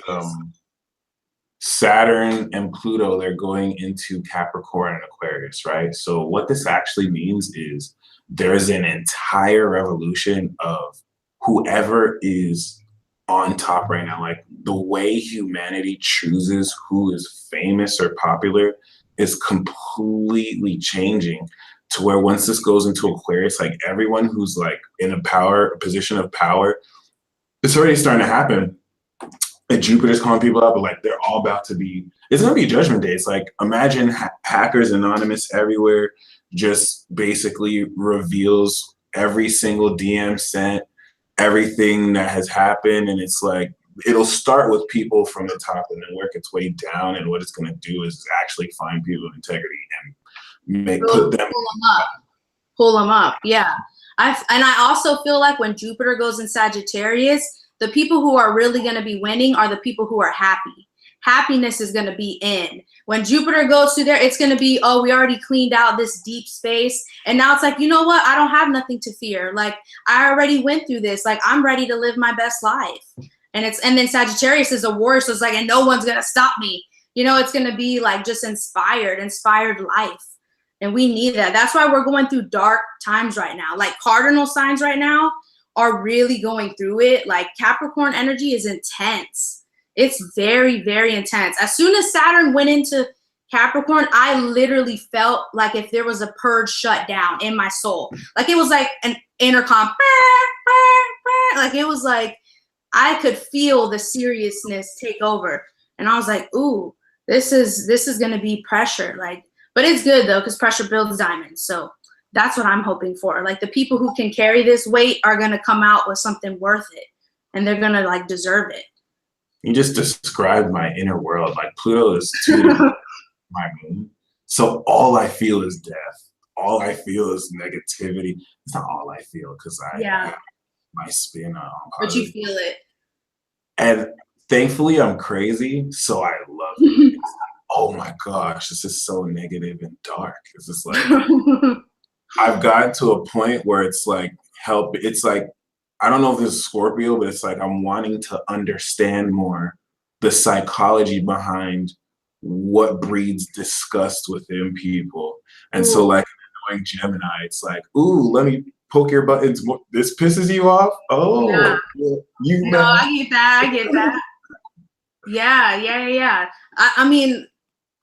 [SPEAKER 1] Saturn and Pluto. They're going into Capricorn and Aquarius, right? So what this actually means is there's an entire revolution of whoever is on top right now. Like the way humanity chooses who is famous or popular is completely changing, to where once this goes into Aquarius, like everyone who's like in a position of power, it's already starting to happen. And Jupiter's calling people up, but like they're all about to be, it's gonna be Judgment Day. It's like, imagine Hackers Anonymous everywhere just basically reveals every single DM sent, everything that has happened. And it's like, it'll start with people from the top and then work its way down. And what it's going to do is actually find people of integrity and
[SPEAKER 2] pull them up. Yeah. I also feel like when Jupiter goes in Sagittarius, the people who are really going to be winning are the people who are happy. Happiness is going to be in. When Jupiter goes through there, it's going to be, oh, we already cleaned out this deep space. And now it's like, you know what? I don't have nothing to fear. Like I already went through this. Like I'm ready to live my best life. And then Sagittarius is a warrior, so it's like, and no one's gonna stop me. You know, it's gonna be like just inspired life. And we need that. That's why we're going through dark times right now. Like cardinal signs right now are really going through it. Like Capricorn energy is intense. It's very, very intense. As soon as Saturn went into Capricorn, I literally felt like if there was a purge shut down in my soul. Like it was like an intercom. Like it was like, I could feel the seriousness take over. And I was like, ooh, this is going to be pressure. Like, but it's good though, because pressure builds diamonds. So That's what I'm hoping for. Like the people who can carry this weight are going to come out with something worth it, and they're going to like deserve it.
[SPEAKER 1] You just described my inner world. Like Pluto is 2 to my moon. So all I feel is death. All I feel is negativity. It's not all I feel because I my spin on
[SPEAKER 2] but you feel it.
[SPEAKER 1] And thankfully I'm crazy, so I love it. Oh my gosh, this is so negative and dark. It's just like I've gotten to a point where it's like help. It's like I don't know if this is Scorpio, but it's like I'm wanting to understand more the psychology behind what breeds disgust within people. And so like knowing Gemini, it's like, ooh, let me poke your buttons. This pisses you off? Oh,
[SPEAKER 2] yeah.
[SPEAKER 1] You
[SPEAKER 2] no, I get that. Yeah. I mean,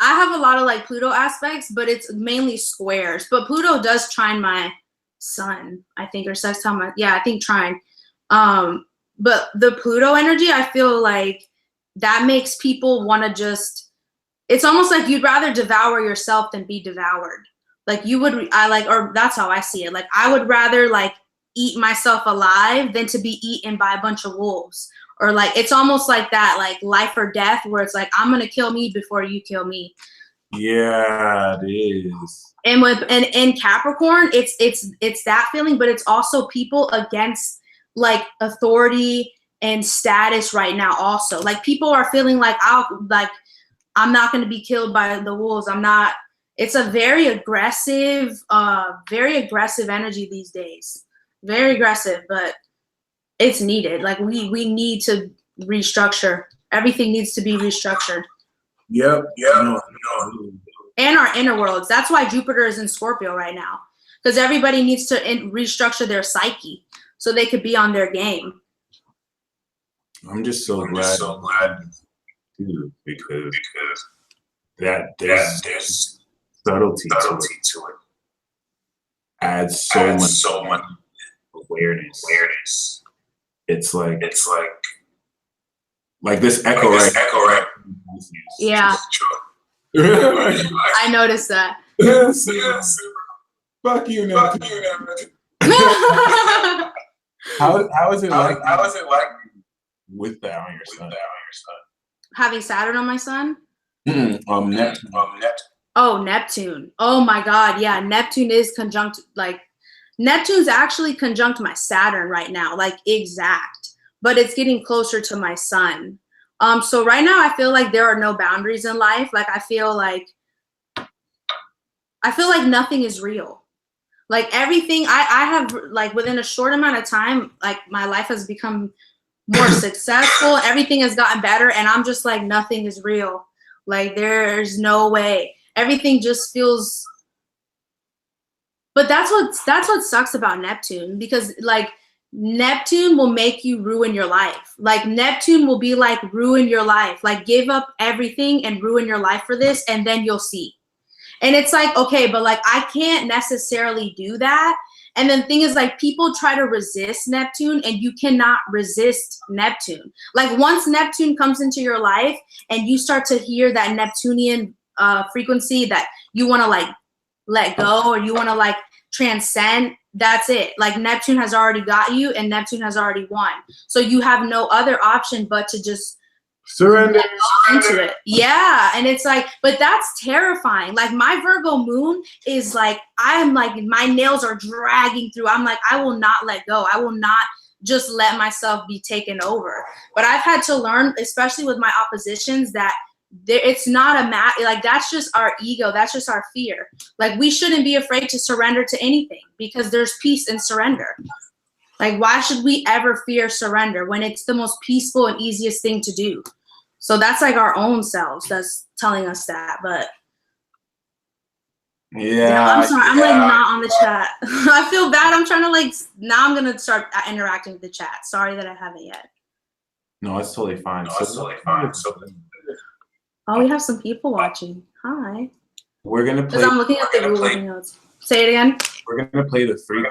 [SPEAKER 2] I have a lot of like Pluto aspects, but it's mainly squares. But Pluto does trine my sun, I think, or sextile my, I think trine. But the Pluto energy, I feel like that makes people want to just, it's almost like you'd rather devour yourself than be devoured. Like you would, or that's how I see it. Like I would rather like eat myself alive than to be eaten by a bunch of wolves. Or like, it's almost like that, like life or death, where it's like, I'm going to kill me before you kill me.
[SPEAKER 1] Yeah, it is.
[SPEAKER 2] And in Capricorn, it's that feeling, but it's also people against like authority and status right now also. Like people are feeling like, I'm not going to be killed by the wolves. It's a very aggressive energy these days. Very aggressive, but it's needed. Like we need to restructure. Everything needs to be restructured.
[SPEAKER 1] Yep. No.
[SPEAKER 2] And our inner worlds. That's why Jupiter is in Scorpio right now, because everybody needs to restructure their psyche so they could be on their game.
[SPEAKER 1] I'm just so glad too, because there's subtlety to it. Adds so much awareness. It's like this echo right.
[SPEAKER 2] Yeah. I noticed that.
[SPEAKER 1] Fuck you, Neptune. How is it like with that on your sun?
[SPEAKER 2] Having Saturn on my sun?
[SPEAKER 1] Neptune.
[SPEAKER 2] Oh, Neptune. Oh my God. Yeah, Neptune is conjunct, like Neptune's actually conjunct my Saturn right now, like exact, but it's getting closer to my sun. So right now I feel like there are no boundaries in life. Like I feel like nothing is real. Like everything I have, like within a short amount of time, like my life has become more successful. Everything has gotten better. And I'm just like, nothing is real. Like there's no way. Everything just feels, but that's what sucks about Neptune, because like Neptune will make you ruin your life. Like Neptune will be like, ruin your life, like give up everything and ruin your life for this, and then you'll see. And it's like, okay, but like I can't necessarily do that. And then the thing is, like, people try to resist Neptune, and you cannot resist Neptune. Like once Neptune comes into your life and you start to hear that Neptunian frequency that you want to like let go, or you want to like transcend, that's it. Like Neptune has already got you, and Neptune has already won. So you have no other option but to just
[SPEAKER 1] surrender
[SPEAKER 2] into it. Yeah. And it's like, but that's terrifying. Like my Virgo moon is like, I'm like, my nails are dragging through. I'm like, I will not let go. I will not just let myself be taken over. But I've had to learn, especially with my oppositions, that it's not a like that's just our ego. That's just our fear. Like we shouldn't be afraid to surrender to anything, because there's peace in surrender. Like why should we ever fear surrender when it's the most peaceful and easiest thing to do? So that's like our own selves that's telling us that. But
[SPEAKER 1] yeah,
[SPEAKER 2] I'm sorry, I'm like not on the chat. I feel bad. I'm trying to like, now I'm gonna start interacting with the chat. Sorry that I haven't yet.
[SPEAKER 1] No, it's totally fine.
[SPEAKER 2] Oh, we have some people watching. Hi.
[SPEAKER 1] We're gonna play.
[SPEAKER 2] I'm looking at the Google notes. Say it again.
[SPEAKER 1] We're gonna play the three.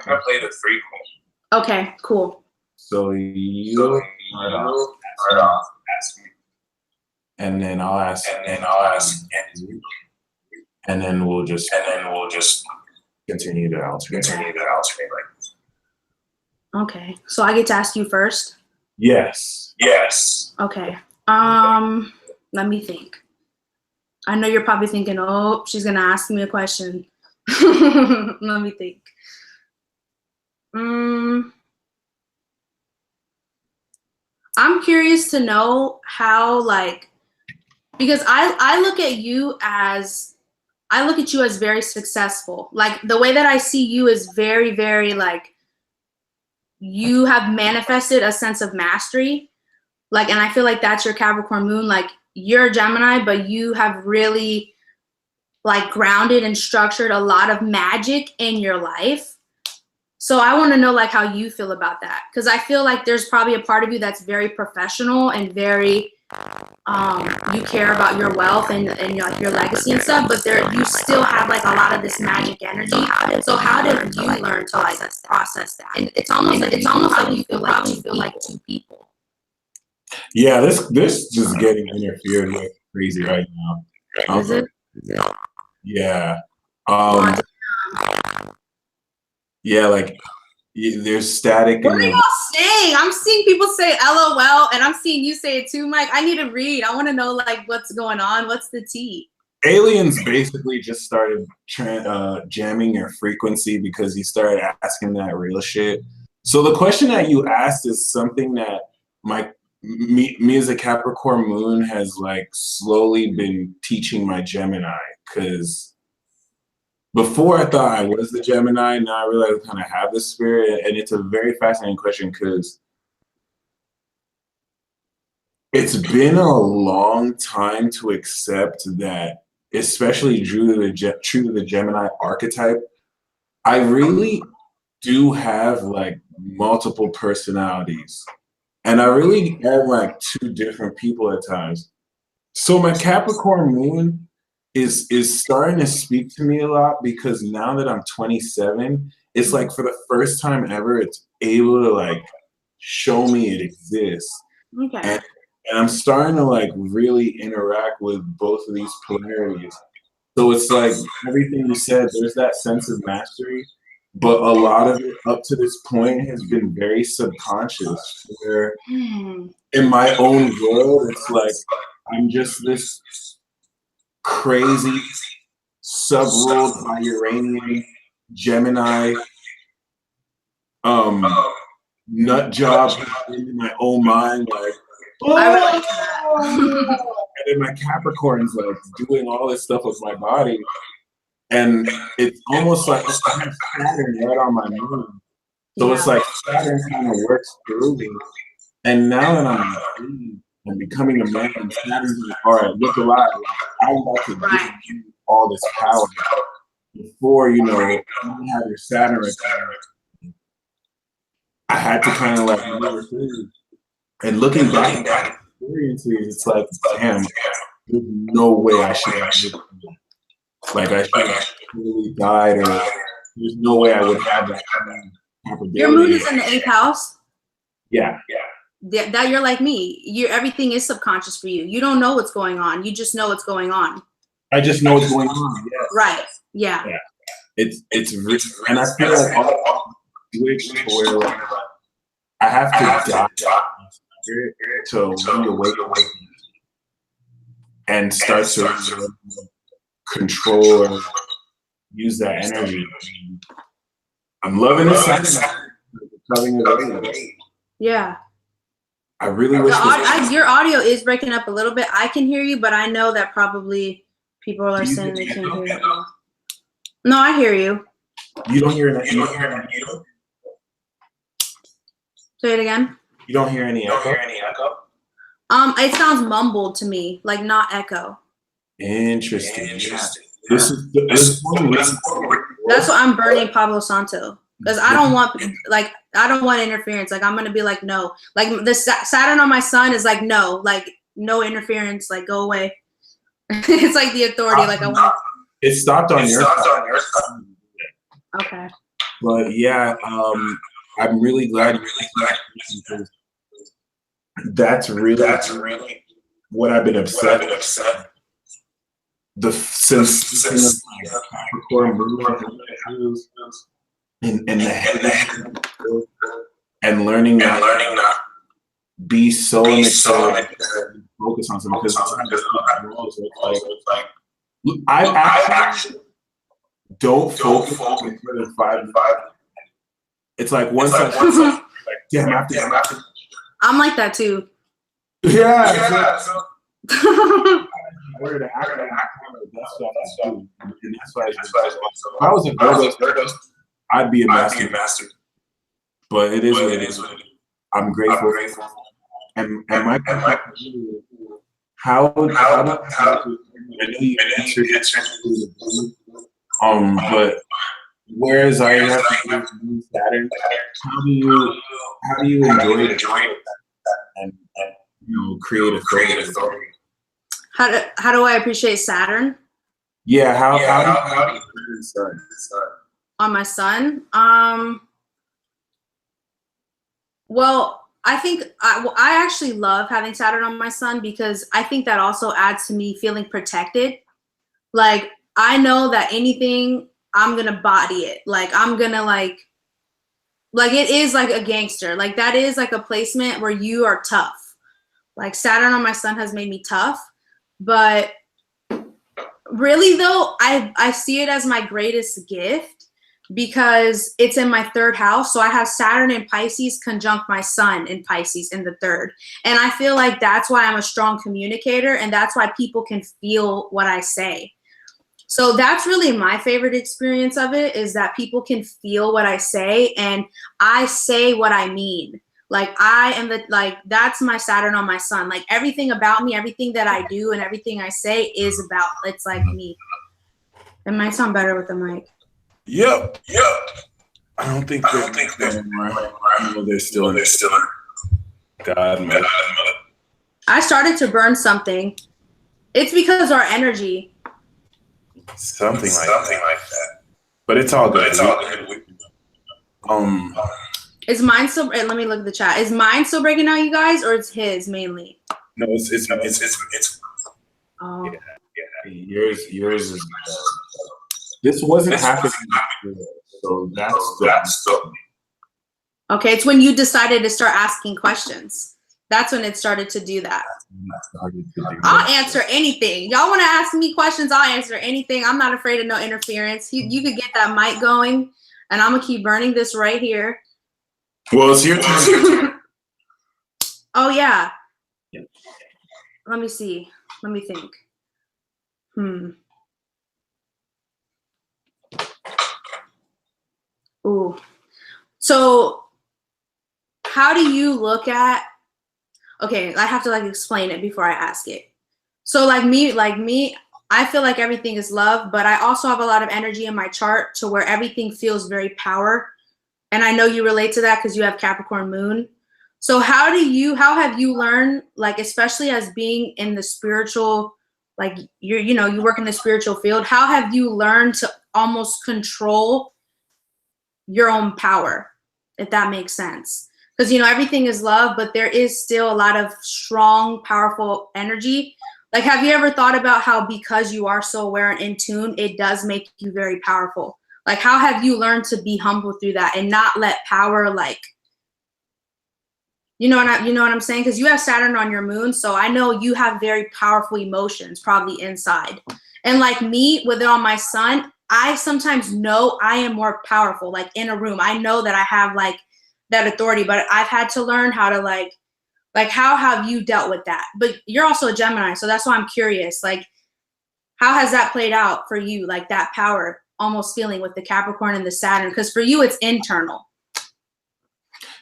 [SPEAKER 2] Okay, cool.
[SPEAKER 1] So you start off asking, and then I'll ask, and then we'll just continue to alternate.
[SPEAKER 2] Okay, so I get to ask you first.
[SPEAKER 1] Yes.
[SPEAKER 2] Okay. Let me think. I know you're probably thinking, oh, she's gonna ask me a question. Let me think. I'm curious to know how, like, because I look at you as very successful. Like, the way that I see you is very, very, like, you have manifested a sense of mastery. Like, and I feel like that's your Capricorn moon. Like, you're a Gemini, but you have really, like, grounded and structured a lot of magic in your life. So I want to know, like, how you feel about that. Because I feel like there's probably a part of you that's very professional and very, you care about your wealth and like your legacy and stuff, but you still have, like, a lot of this magic energy. So how did you learn to, like, process that? And it's almost like you feel like two people.
[SPEAKER 1] Yeah, this just getting interfered with crazy right now.
[SPEAKER 2] Is it?
[SPEAKER 1] Yeah. Yeah, like there's static.
[SPEAKER 2] What are y'all saying? I'm seeing people say LOL, and I'm seeing you say it too, Mike. I need to read. I want to know, like, what's going on. What's the tea?
[SPEAKER 1] Aliens basically just started jamming your frequency because you started asking that real shit. So the question that you asked is something that me as a Capricorn moon has, like, slowly been teaching my Gemini, because before I thought I was the Gemini, now I realize I kind of have the spirit, and it's a very fascinating question because it's been a long time to accept that, especially true to the Gemini archetype, I really do have, like, multiple personalities. And I really am, like, two different people at times. So my Capricorn moon is starting to speak to me a lot, because now that I'm 27, it's like for the first time ever, it's able to, like, show me it exists.
[SPEAKER 2] Okay.
[SPEAKER 1] And I'm starting to, like, really interact with both of these polarities. So it's like everything you said, there's that sense of mastery, but a lot of it up to this point has been very subconscious, where in my own world, it's like I'm just this crazy sub-ruled by Uranian Gemini nut job in my own mind, like, and then my Capricorn's, like, doing all this stuff with my body, and it's almost like I have Saturn right on my moon, so it's like Saturn kind of works through me, and now that I'm becoming a man, and Saturn's like, all right, look alive, like, I'm about to give you all this power. Before, you have your Saturn return, I had to kind of, like, maneuver through. And looking back at experiences, it's like, damn, there's no way I should have lived. Like, I should have really died, or there's no way I would have that kind of capability.
[SPEAKER 2] Your moon is in the 8th house?
[SPEAKER 1] Yeah.
[SPEAKER 2] That you're like me. Everything is subconscious for you. You don't know what's going on. You just know what's going on.
[SPEAKER 1] I just know what's going on. Yes.
[SPEAKER 2] Right. Yeah.
[SPEAKER 1] It's rich, and I feel like all switch to where, like, I have to die to reawaken and start to control or use that energy. I'm loving this.
[SPEAKER 2] Yeah.
[SPEAKER 1] I really wish
[SPEAKER 2] your audio is breaking up a little bit. I can hear you, but I know that probably people are saying they can't hear you. No, I hear you.
[SPEAKER 1] You don't hear any echo?
[SPEAKER 2] Say it again.
[SPEAKER 1] You don't hear any echo?
[SPEAKER 2] It sounds mumbled to me, like not echo.
[SPEAKER 1] Interesting. This is
[SPEAKER 2] that's why I'm burning Pablo Santo, because I don't want interference. Like, I'm gonna be like, no. Like, the Saturn on my sun is like, no interference. Like, go away. It's like the authority. Like, I want.
[SPEAKER 1] It stopped on your side.
[SPEAKER 2] Okay.
[SPEAKER 1] But yeah, I'm really glad you because that's really what I've been obsessed. the sensation of like Capricorn and the head and learning not be so focus on something because like I actually don't focus on more than 5 minutes. It's like once I like, damn, I have to.
[SPEAKER 2] I'm like that too.
[SPEAKER 1] Yeah. So, that's why if I was a Virgo, I'd be a master. But it is what it is. I'm grateful. And my how I know you answered but whereas I have to do Saturn, how do you enjoy it and create authority?
[SPEAKER 2] How do I appreciate Saturn?
[SPEAKER 1] Yeah, how do you sun?
[SPEAKER 2] On my sun? Well, I think I actually love having Saturn on my sun because I think that also adds to me feeling protected. Like, I know that anything, I'm going to body it. Like, I'm going to like it is like a gangster. Like, that is like a placement where you are tough. Like, Saturn on my sun has made me tough. But really, though, I see it as my greatest gift because it's in my 3rd house. So I have Saturn in Pisces conjunct my sun in Pisces in the 3rd. And I feel like that's why I'm a strong communicator, and that's why people can feel what I say. So that's really my favorite experience of it, is that people can feel what I say and I say what I mean. Like, I am that's my Saturn on my sun. Like, everything about me, everything that I do and everything I say is about, it's like me. It might sound better with the mic.
[SPEAKER 1] Yep. I don't think they're anymore. I know they're still in. God, man.
[SPEAKER 2] I started to burn something. It's because our energy.
[SPEAKER 1] Something like that. But it's all good.
[SPEAKER 2] Is mine still? Let me look at the chat. Is mine still breaking out, you guys, or it's his mainly?
[SPEAKER 1] No, it's.
[SPEAKER 2] Oh.
[SPEAKER 1] Yeah. Yours is. This wasn't happening before, so that's.
[SPEAKER 2] Okay, it's when you decided to start asking questions. That's when it started to do that. I'll answer anything. Y'all want to ask me questions? I'll answer anything. I'm not afraid of no interference. You could get that mic going, and I'm gonna keep burning this right here.
[SPEAKER 1] Well, it's your turn.
[SPEAKER 2] Oh yeah. Let me see. Let me think. Ooh. So how do you look at, okay, I have to like explain it before I ask it. So like me, I feel like everything is love, but I also have a lot of energy in my chart to where everything feels very power. And I know you relate to that because you have Capricorn moon. So how have you learned, like, especially as being in the spiritual, like you work in the spiritual field, how have you learned to almost control your own power, if that makes sense? Because, everything is love, but there is still a lot of strong, powerful energy. Like, have you ever thought about how because you are so aware and in tune, it does make you very powerful? Like, how have you learned to be humble through that and not let power, like, you know what I'm saying? Because you have Saturn on your moon, so I know you have very powerful emotions probably inside. And like me, with it on my sun, I sometimes know I am more powerful, like in a room. I know that I have like that authority, but I've had to learn how to like how have you dealt with that? But you're also a Gemini, so that's why I'm curious. Like, how has that played out for you? Like that power almost feeling with the Capricorn and the Saturn, because for you it's internal.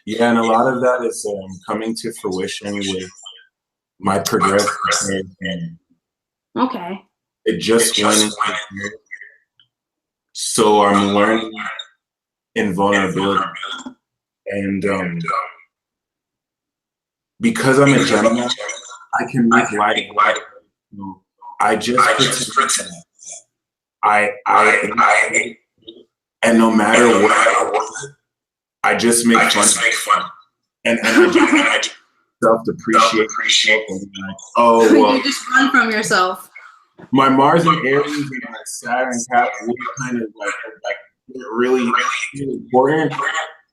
[SPEAKER 1] Yeah, and a lot of that is coming to fruition with my progressive.
[SPEAKER 2] Okay.
[SPEAKER 1] It just went. So I'm learning invulnerability, and because I'm a Gemini, I can make light. I just pretend. I and no matter what, I just make fun. And I just self-depreciate. Oh, well.
[SPEAKER 2] You just run from yourself.
[SPEAKER 1] my Mars and Aries and my Saturn Cap will kind of like really important.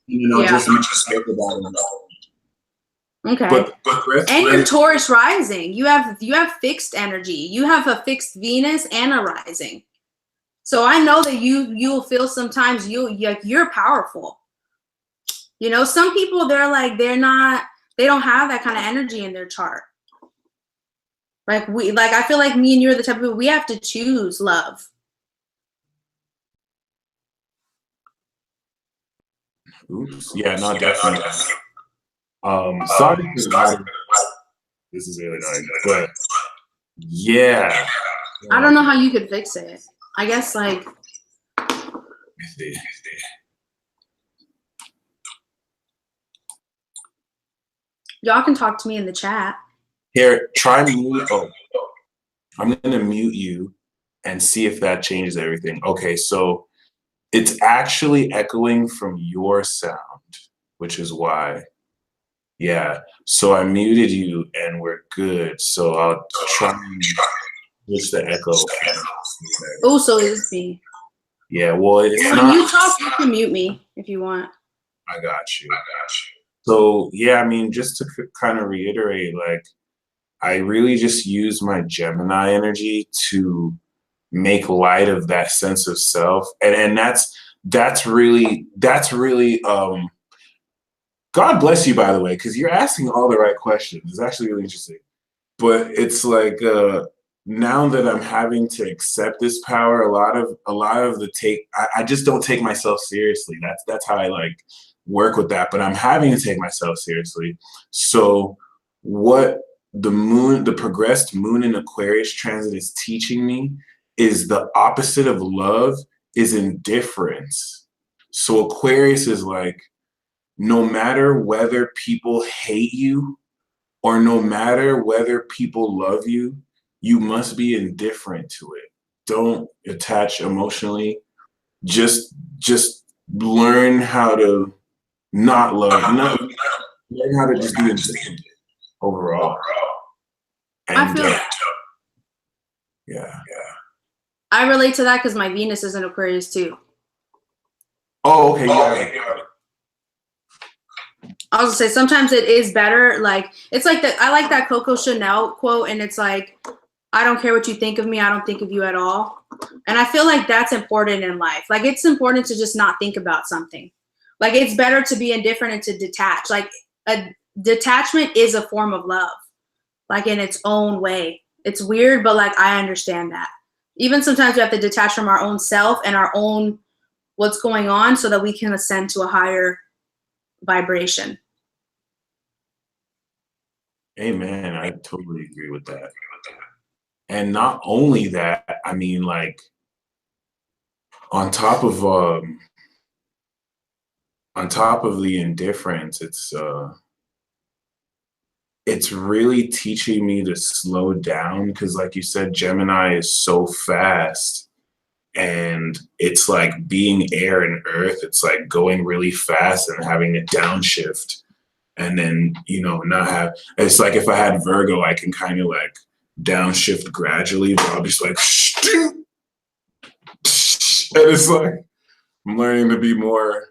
[SPEAKER 1] You know, just think about it.
[SPEAKER 2] Okay.
[SPEAKER 1] But
[SPEAKER 2] and your Taurus rising, you have fixed energy. You have a fixed Venus and a rising. So I know that you'll feel sometimes you're powerful. You know, some people they don't have that kind of energy in their chart. Like I feel like me and you are the type of people we have to choose love.
[SPEAKER 1] Oops. Yeah, no, definitely. Sorry for that. This is really nice, but yeah.
[SPEAKER 2] I don't know how you could fix it. I guess like. Y'all can talk to me in the chat.
[SPEAKER 1] Here, try mute. Oh, I'm gonna mute you and see if that changes everything. Okay, so it's actually echoing from your sound, which is why. Yeah, so I muted you and we're good. So I'll try and switch the echo.
[SPEAKER 2] Oh, so it's me.
[SPEAKER 1] Yeah, well, it's
[SPEAKER 2] when
[SPEAKER 1] not.
[SPEAKER 2] You talk, you can mute me if you want.
[SPEAKER 1] I got you. So yeah, I mean, just to kind of reiterate, like, I really just use my Gemini energy to make light of that sense of self, and that's really God bless you, by the way, because you're asking all the right questions. It's actually really interesting. But it's like now that I'm having to accept this power, a lot of the I just don't take myself seriously. That's how I like work with that. But I'm having to take myself seriously. So what the progressed moon in Aquarius transit is teaching me is the opposite of love is indifference. So Aquarius is like, no matter whether people hate you or no matter whether people love you, you must be indifferent to it. Don't attach emotionally. Just learn how to not love. Learn how to just be indifferent overall. And,
[SPEAKER 2] I feel
[SPEAKER 1] yeah.
[SPEAKER 2] I relate to that because my Venus is in Aquarius too.
[SPEAKER 1] Oh, okay. Yeah.
[SPEAKER 2] I was gonna say sometimes it is better. Like it's like that. I like that Coco Chanel quote, and it's like, "I don't care what you think of me. I don't think of you at all." And I feel like that's important in life. Like it's important to just not think about something. Like it's better to be indifferent and to detach. Like a detachment is a form of love, like in its own way. It's weird, but like I understand that. Even sometimes we have to detach from our own self and our own what's going on so that we can ascend to a higher vibration.
[SPEAKER 1] Amen. I totally agree with that. And not only that, I mean, like, on top of the indifference, it's really teaching me to slow down because, like you said, Gemini is so fast, and it's like being air and earth. It's like going really fast and having a downshift. And then, not have, it's like if I had Virgo, I can kind of like downshift gradually, but I'll just like, and it's like, I'm learning to be more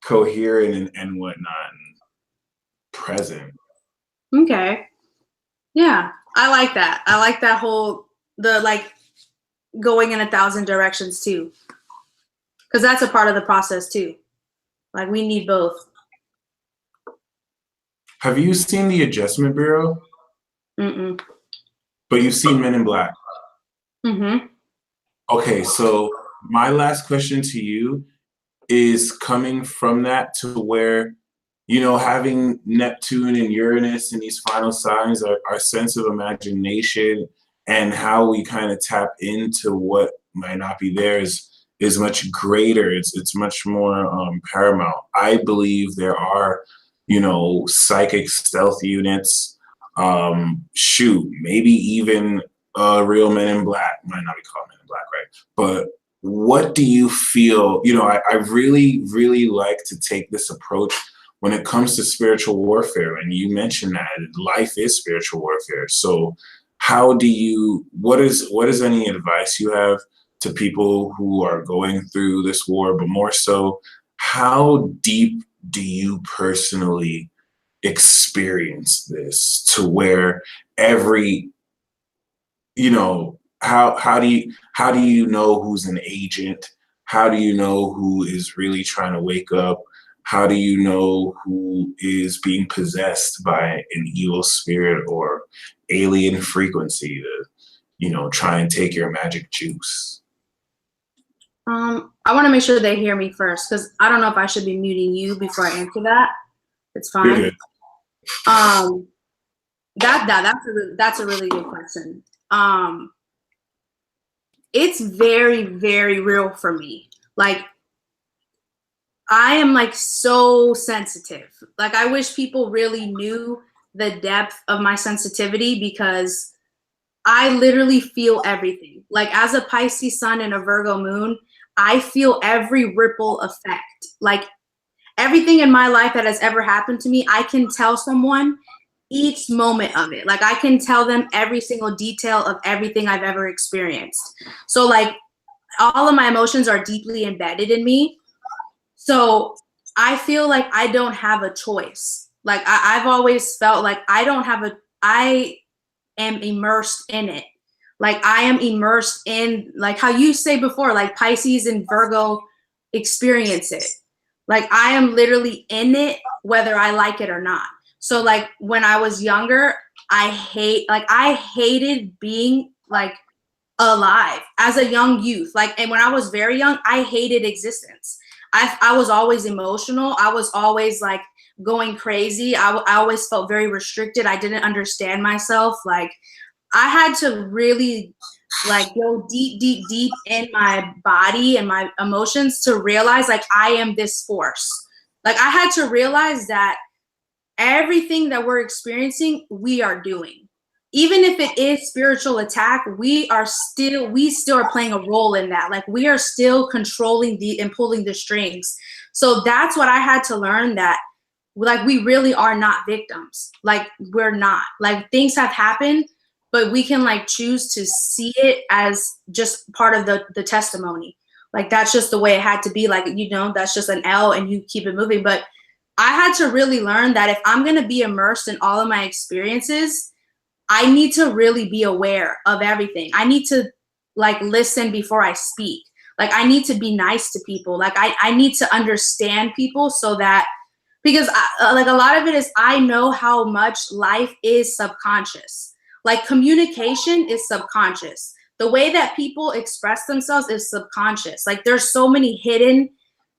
[SPEAKER 1] coherent and whatnot and present.
[SPEAKER 2] Okay. Yeah. I like that. I like that like going in 1,000 directions too. Because that's a part of the process too. Like we need both.
[SPEAKER 1] Have you seen The Adjustment Bureau?
[SPEAKER 2] Mm-mm.
[SPEAKER 1] But you've seen Men in Black?
[SPEAKER 2] Mm-hmm.
[SPEAKER 1] Okay, so my last question to you is coming from that to where, having Neptune and Uranus and these final signs, our sense of imagination and how we kind of tap into what might not be there is much greater. It's much more paramount. I believe there are psychic stealth units, maybe even real Men in Black. Might not be called Men in Black, right? But what do you feel? I really, really like to take this approach when it comes to spiritual warfare. And you mentioned that life is spiritual warfare. So what is any advice you have to people who are going through this war, but more so, how deep do you personally experience this to where every, how do you know who's an agent? How do you know who is really trying to wake up? How do you know who is being possessed by an evil spirit or alien frequency to, try and take your magic juice?
[SPEAKER 2] I want to make sure they hear me first, because I don't know if I should be muting you before I answer that. It's fine.
[SPEAKER 1] You're good.
[SPEAKER 2] That's a really good question. It's very, very real for me. Like, I am like so sensitive. Like, I wish people really knew the depth of my sensitivity, because I literally feel everything. Like, as a Pisces sun and a Virgo moon, I feel every ripple effect. Like, everything in my life that has ever happened to me, I can tell someone each moment of it. Like, I can tell them every single detail of everything I've ever experienced. So like, all of my emotions are deeply embedded in me. So I feel like I don't have a choice. Like, I've always felt like I am immersed in it. Like, I am immersed in, like how you say before, like Pisces and Virgo experience it. Like, I am literally in it, whether I like it or not. So like, when I was younger, I hated being like alive as a young youth. Like, and when I was very young, I hated existence. I was always emotional. I was always like going crazy. I always felt very restricted. I didn't understand myself. Like, I had to really like go deep, deep, deep in my body and my emotions to realize like I am this force. Like, I had to realize that everything that we're experiencing, we are doing. Even if it is spiritual attack, we still are playing a role in that. Like, we are still controlling and pulling the strings. So that's what I had to learn, that like, we really are not victims. Like, we're not. Like, things have happened, but we can like choose to see it as just part of the testimony. Like, that's just the way it had to be. Like, that's just an L and you keep it moving. But I had to really learn that if I'm going to be immersed in all of my experiences, I need to really be aware of everything. I need to like listen before I speak. Like, I need to be nice to people. Like, I need to understand people, so that, because like a lot of it is, I know how much life is subconscious. Like, communication is subconscious. The way that people express themselves is subconscious. Like, there's so many hidden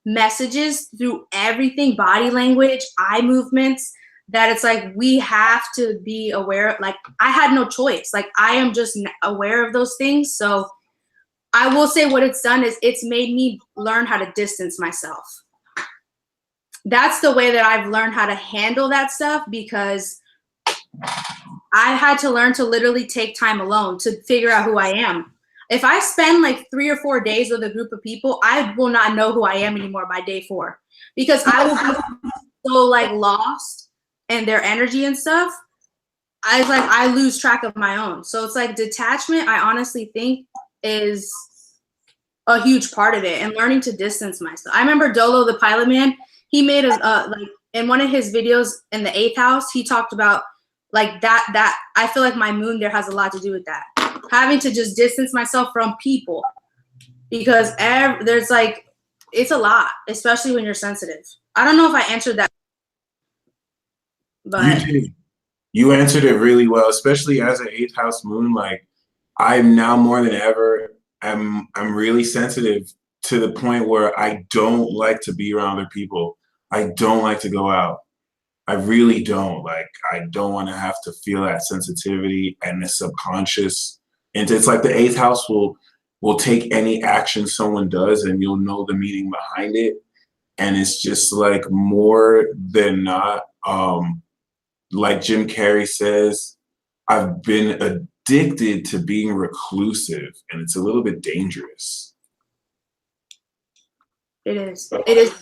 [SPEAKER 2] messages through everything, body language, eye movements, that it's like, we have to be aware. Like, I had no choice. Like, I am just aware of those things. So I will say what it's done is it's made me learn how to distance myself. That's the way that I've learned how to handle that stuff, because I had to learn to literally take time alone to figure out who I am. If I spend like 3 or 4 days with a group of people, I will not know who I am anymore by day 4, because I will be so like lost in their energy and stuff. I lose track of my own. So it's like, detachment, I honestly think, is a huge part of it, and learning to distance myself. I remember Dolo, the pilot man, he made like in one of his videos in the 8th house, he talked about like that I feel like my moon there has a lot to do with that. Having to just distance myself from people, because there's like, it's a lot, especially when you're sensitive. I don't know if I answered that, but
[SPEAKER 1] You did. You answered it really well, especially as an 8th house moon. Like, I'm now more than ever, I'm really sensitive to the point where I don't like to be around other people. I don't like to go out. I really don't. Like, I don't want to have to feel that sensitivity and the subconscious. And it's like the 8th house will take any action someone does, and you'll know the meaning behind it. And it's just like, more than not, like Jim Carrey says, I've been addicted to being reclusive, and it's a little bit dangerous.
[SPEAKER 2] it is. It is.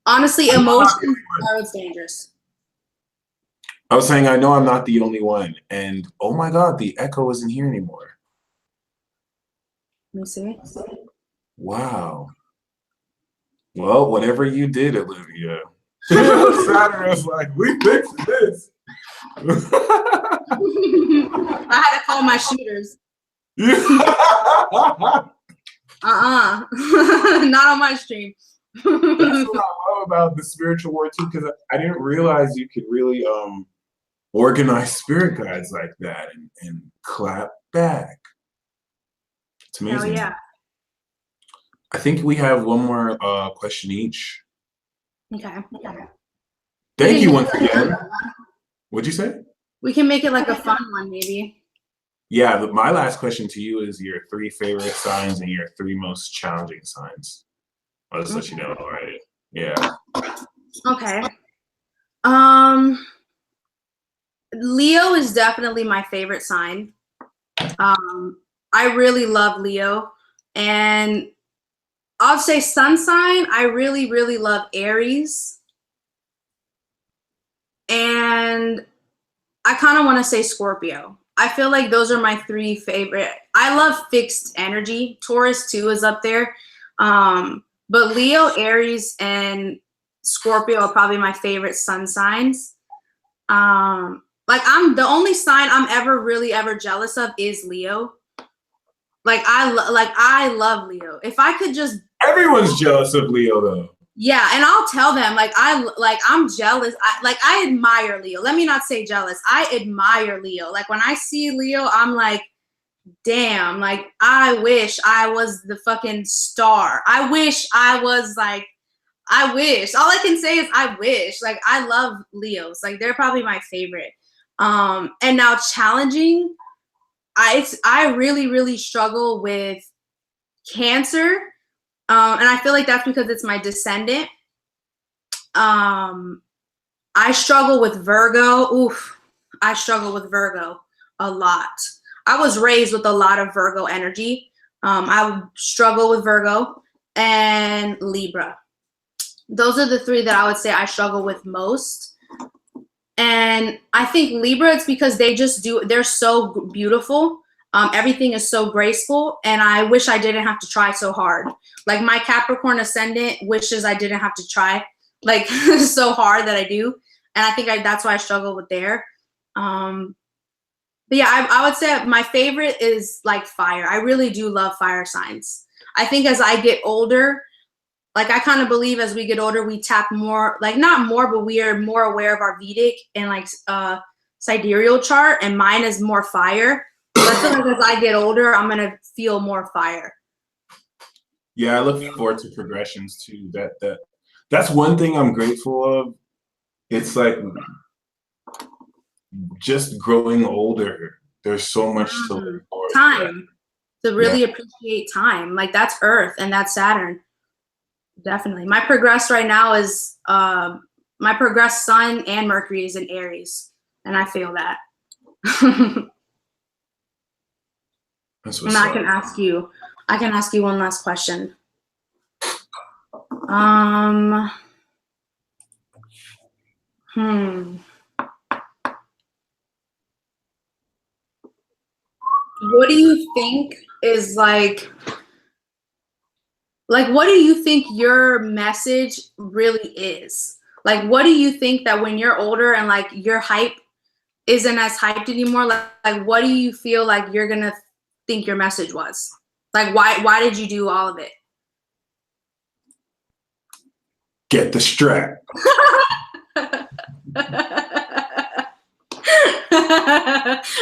[SPEAKER 2] Honestly, emotions are what's dangerous.
[SPEAKER 1] I was saying I know I'm not the only one, and oh my God, the echo isn't here anymore.
[SPEAKER 2] Let me see.
[SPEAKER 1] Wow. Well, whatever you did, Olivia. Saturn was like, we fixed this.
[SPEAKER 2] I had to call my shooters. Not on my stream.
[SPEAKER 1] That's what I love about the spiritual war too, because I didn't realize you could really organize spirit guides like that and clap back. It's amazing.
[SPEAKER 2] Hell yeah.
[SPEAKER 1] I think we have one more question each.
[SPEAKER 2] Okay.
[SPEAKER 1] Thank you once again. What'd you say?
[SPEAKER 2] We can make it like a fun one, maybe.
[SPEAKER 1] Yeah, my last question to you is your 3 favorite signs and your 3 most challenging signs. I'll just let you know already. Yeah.
[SPEAKER 2] Okay. Leo is definitely my favorite sign. I really love Leo. And I'll say sun sign, I really, really love Aries. And I kind of want to say Scorpio. I feel like those are my 3 favorite. I love fixed energy. Taurus too is up there. But Leo, Aries, and Scorpio are probably my favorite sun signs. Like I'm the only sign I'm ever jealous of is Leo. Like I love Leo. If I could just.
[SPEAKER 1] Everyone's jealous of Leo though.
[SPEAKER 2] Yeah, and I'll tell them I'm jealous. I admire Leo. Let me not say jealous. I admire Leo. Like when I see Leo, I'm like, damn, like I wish I was the fucking star. I wish I was like, I wish. All I can say is I wish. Like I love Leos. Like they're probably my favorite. And now challenging, I really, really struggle with Cancer. And I feel like that's because it's my descendant. I struggle with Virgo. Oof, I struggle with Virgo a lot. I was raised with a lot of Virgo energy. I struggle with Virgo and Libra. Those are the 3 that I would say I struggle with most. And I think Libra, it's because they're so beautiful. Everything is so graceful, and I wish I didn't have to try so hard. Like my Capricorn ascendant wishes I didn't have to try like so hard that I do, and I think that's why I struggle with there. But yeah, I would say my favorite is like fire. I really do love fire signs. I think as I get older, like I kind of believe as we get older, we tap more, like not more, but we are more aware of our Vedic and like sidereal chart, and mine is more fire. So I feel like as I get older, I'm gonna feel more fire.
[SPEAKER 1] Yeah, I look forward to progressions too. That's one thing I'm grateful of. It's like just growing older. There's so much to look forward
[SPEAKER 2] time to really appreciate time. Like that's Earth and that's Saturn. Definitely. My progress right now is my progress Sun and Mercury is in Aries, and I feel that. And I can ask you one last question. What do you think is like what do you think your message really is? Like, what do you think that when you're older and like your hype isn't as hyped anymore, like what do you feel like you're gonna think your message was? Like, why did you do all of it?
[SPEAKER 1] Get the strap.
[SPEAKER 2] I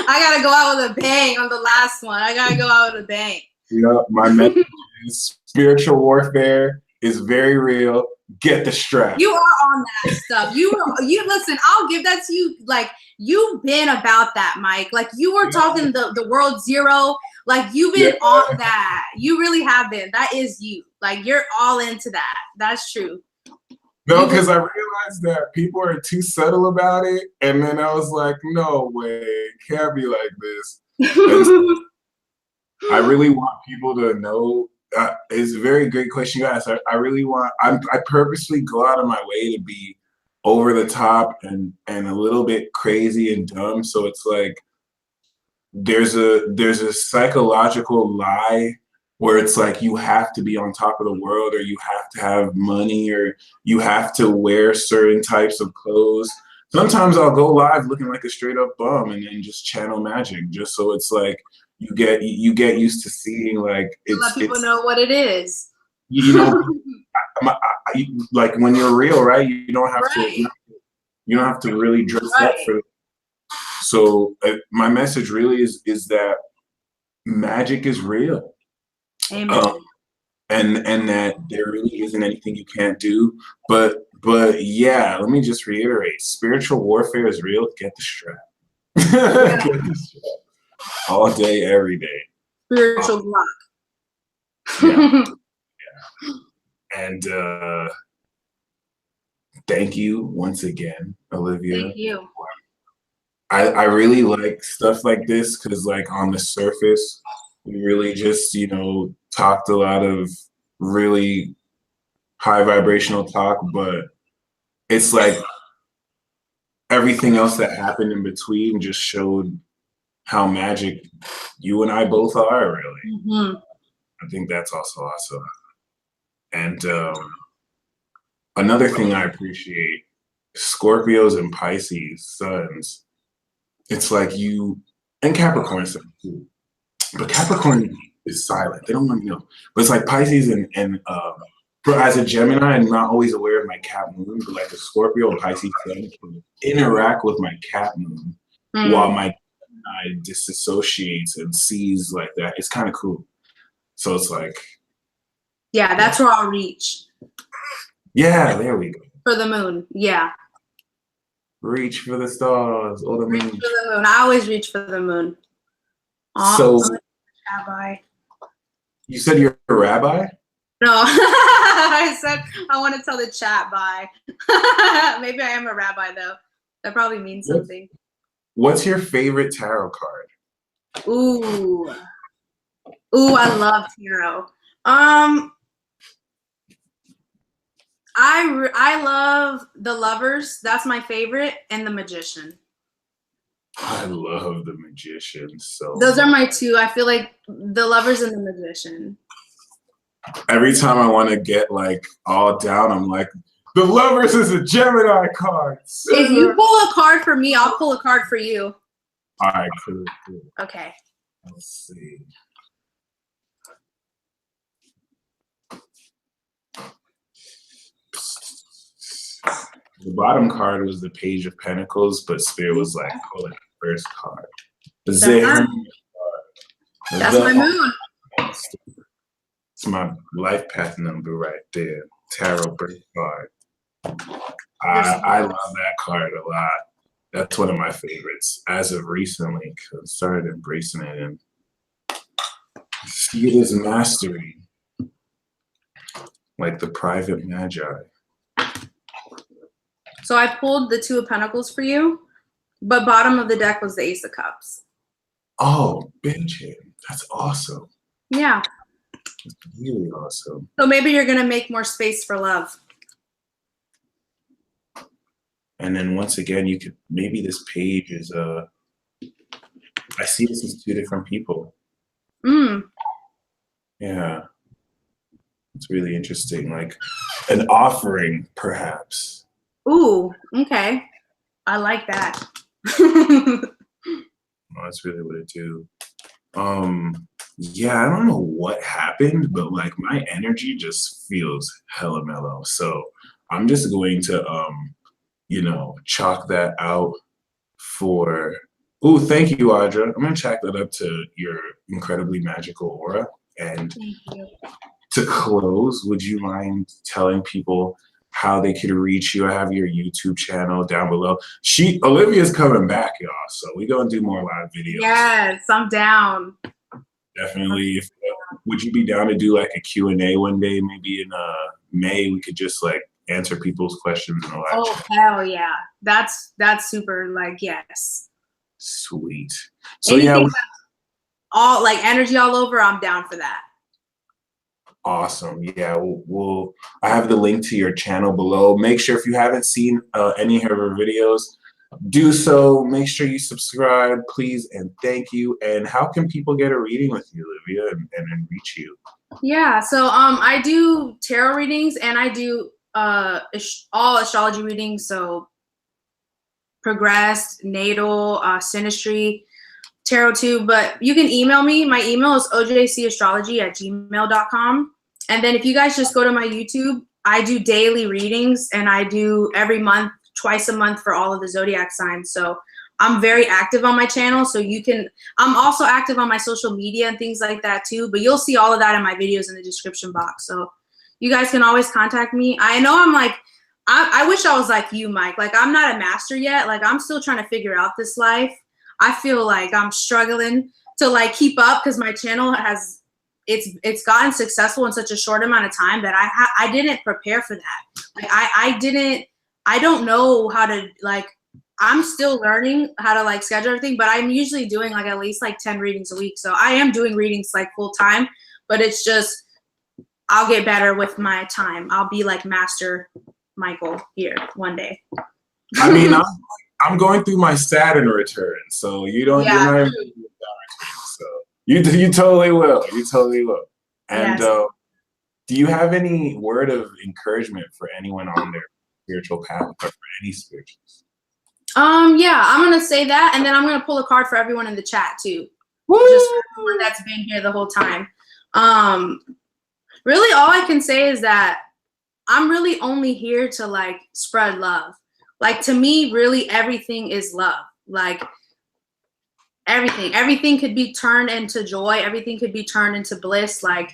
[SPEAKER 2] gotta go out with a bang on the last one. I gotta go out with a bang.
[SPEAKER 1] Yeah, my message is spiritual warfare is very real. Get the strap.
[SPEAKER 2] You are on that stuff. You listen, I'll give that to you. Like you've been about that, Mike. Like you were talking the world zero. Like you've been on that. You really have been. That is you. Like you're all into that. That's true.
[SPEAKER 1] No, because I realized that people are too subtle about it. And then I was like, no way, it can't be like this. I really want people to know. It's a very great question you asked. I really want, I purposely go out of my way to be over the top and a little bit crazy and dumb. So it's like there's a psychological lie where it's like you have to be on top of the world, or you have to have money, or you have to wear certain types of clothes. Sometimes I'll go live looking like a straight up bum and then just channel magic, just so it's like you get used to seeing like
[SPEAKER 2] Let people know what it is.
[SPEAKER 1] You know, like when you're real, right? You don't have to you don't have to really dress up for it. So my message really is that magic is real.
[SPEAKER 2] Amen.
[SPEAKER 1] And that there really isn't anything you can't do. But yeah, let me just reiterate: spiritual warfare is real. Get the strap. Get the strap. All day, every day.
[SPEAKER 2] Spiritual block.
[SPEAKER 1] Yeah. And thank you once again, Olivia.
[SPEAKER 2] Thank you.
[SPEAKER 1] I really like stuff like this because, like, on the surface, we really just, talked a lot of really high vibrational talk, but it's like everything else that happened in between just showed how magic you and I both are, really.
[SPEAKER 2] Mm-hmm.
[SPEAKER 1] I think that's also awesome. And another thing I appreciate, Scorpios and Pisces suns, it's like you, and Capricorn sun too, but Capricorn is silent. They don't want to know. But it's like Pisces and as a Gemini, I'm not always aware of my Cap moon, but like a Scorpio and Pisces sun can interact with my Cap moon while my Gemini disassociates and sees like that. It's kind of cool. So it's like,
[SPEAKER 2] yeah, that's where I'll reach.
[SPEAKER 1] Yeah, there we go.
[SPEAKER 2] For the moon, yeah.
[SPEAKER 1] Reach for the stars or the moon.
[SPEAKER 2] Reach for the moon. I always reach for the moon.
[SPEAKER 1] So,
[SPEAKER 2] rabbi.
[SPEAKER 1] You said you're a rabbi?
[SPEAKER 2] No, I said I want to tell the chat bye. Maybe I am a rabbi though. That probably means something.
[SPEAKER 1] What's your favorite tarot card?
[SPEAKER 2] Ooh, I love tarot. I love the Lovers. That's my favorite, and the Magician.
[SPEAKER 1] I love the Magician. So
[SPEAKER 2] those are my two. I feel like the Lovers and the Magician.
[SPEAKER 1] Every time I want to get like all down, I'm like, the Lovers is a Gemini card.
[SPEAKER 2] If you pull a card for me, I'll pull a card for you.
[SPEAKER 1] All right, cool.
[SPEAKER 2] Okay.
[SPEAKER 1] Let's see. The bottom card was the Page of Pentacles, but Spirit was like, pull it first card. That's
[SPEAKER 2] my moon.
[SPEAKER 1] It's my life path number right there. Tarot birth card. I love that card a lot. That's one of my favorites as of recently, because I started embracing it and see it as mastery, like the private magi.
[SPEAKER 2] So I pulled the Two of Pentacles for you, but bottom of the deck was the Ace of Cups.
[SPEAKER 1] Oh, bitch, that's awesome.
[SPEAKER 2] Yeah.
[SPEAKER 1] That's really awesome.
[SPEAKER 2] So maybe you're going to make more space for love.
[SPEAKER 1] And then once again, you could, maybe this page is, I see this as two different people. Yeah. It's really interesting. Like an offering, perhaps.
[SPEAKER 2] Ooh, okay. I like that.
[SPEAKER 1] Oh, that's really what it do. Yeah, I don't know what happened, but like my energy just feels hella mellow. So I'm just going to, chalk that out for, ooh, thank you, Audra. I'm going to chalk that up to your incredibly magical aura. And to close, would you mind telling people how they could reach you? I have your YouTube channel down below. Olivia's coming back, y'all. So we're going to do more live videos.
[SPEAKER 2] Yes, I'm down.
[SPEAKER 1] Definitely. Would you be down to do like a Q&A one day? Maybe in May, we could just like answer people's questions in a live chat.
[SPEAKER 2] Hell yeah. That's super, like, yes.
[SPEAKER 1] Sweet. So
[SPEAKER 2] anything all like energy all over, I'm down for that.
[SPEAKER 1] Awesome. Yeah, I have the link to your channel below. Make sure if you haven't seen any of her videos, do so. Make sure you subscribe, please, and thank you. And how can people get a reading with you, Olivia, and reach you?
[SPEAKER 2] Yeah, so I do tarot readings and I do all astrology readings, so progressed, natal, synastry, tarot too. But you can email me. My email is ojcastrology@gmail.com. And then if you guys just go to my YouTube, I do daily readings and I do every month, twice a month for all of the zodiac signs. So I'm very active on my channel. So I'm also active on my social media and things like that too. But you'll see all of that in my videos in the description box. So you guys can always contact me. I know I'm like, I wish I was like you, Mike. Like, I'm not a master yet. Like, I'm still trying to figure out this life. I feel like I'm struggling to like keep up because my channel it's gotten successful in such a short amount of time that I didn't prepare for that. Like, I don't know how to, like, I'm still learning how to like schedule everything, but I'm usually doing like at least like 10 readings a week. So I am doing readings like full time, but it's just, I'll get better with my time. I'll be like Master Michael here one day.
[SPEAKER 1] I mean, I'm going through my Saturn return, so you don't.
[SPEAKER 2] Yeah.
[SPEAKER 1] You're not, so you totally will. You totally will. And
[SPEAKER 2] Yes.
[SPEAKER 1] do you have any word of encouragement for anyone on their spiritual path, or for any spirituals?
[SPEAKER 2] Yeah, I'm gonna say that, and then I'm gonna pull a card for everyone in the chat too. Woo! Just for everyone that's been here the whole time. Really, all I can say is that I'm really only here to like spread love. Like, to me, really everything is love. Like, everything could be turned into joy. Everything could be turned into bliss. Like,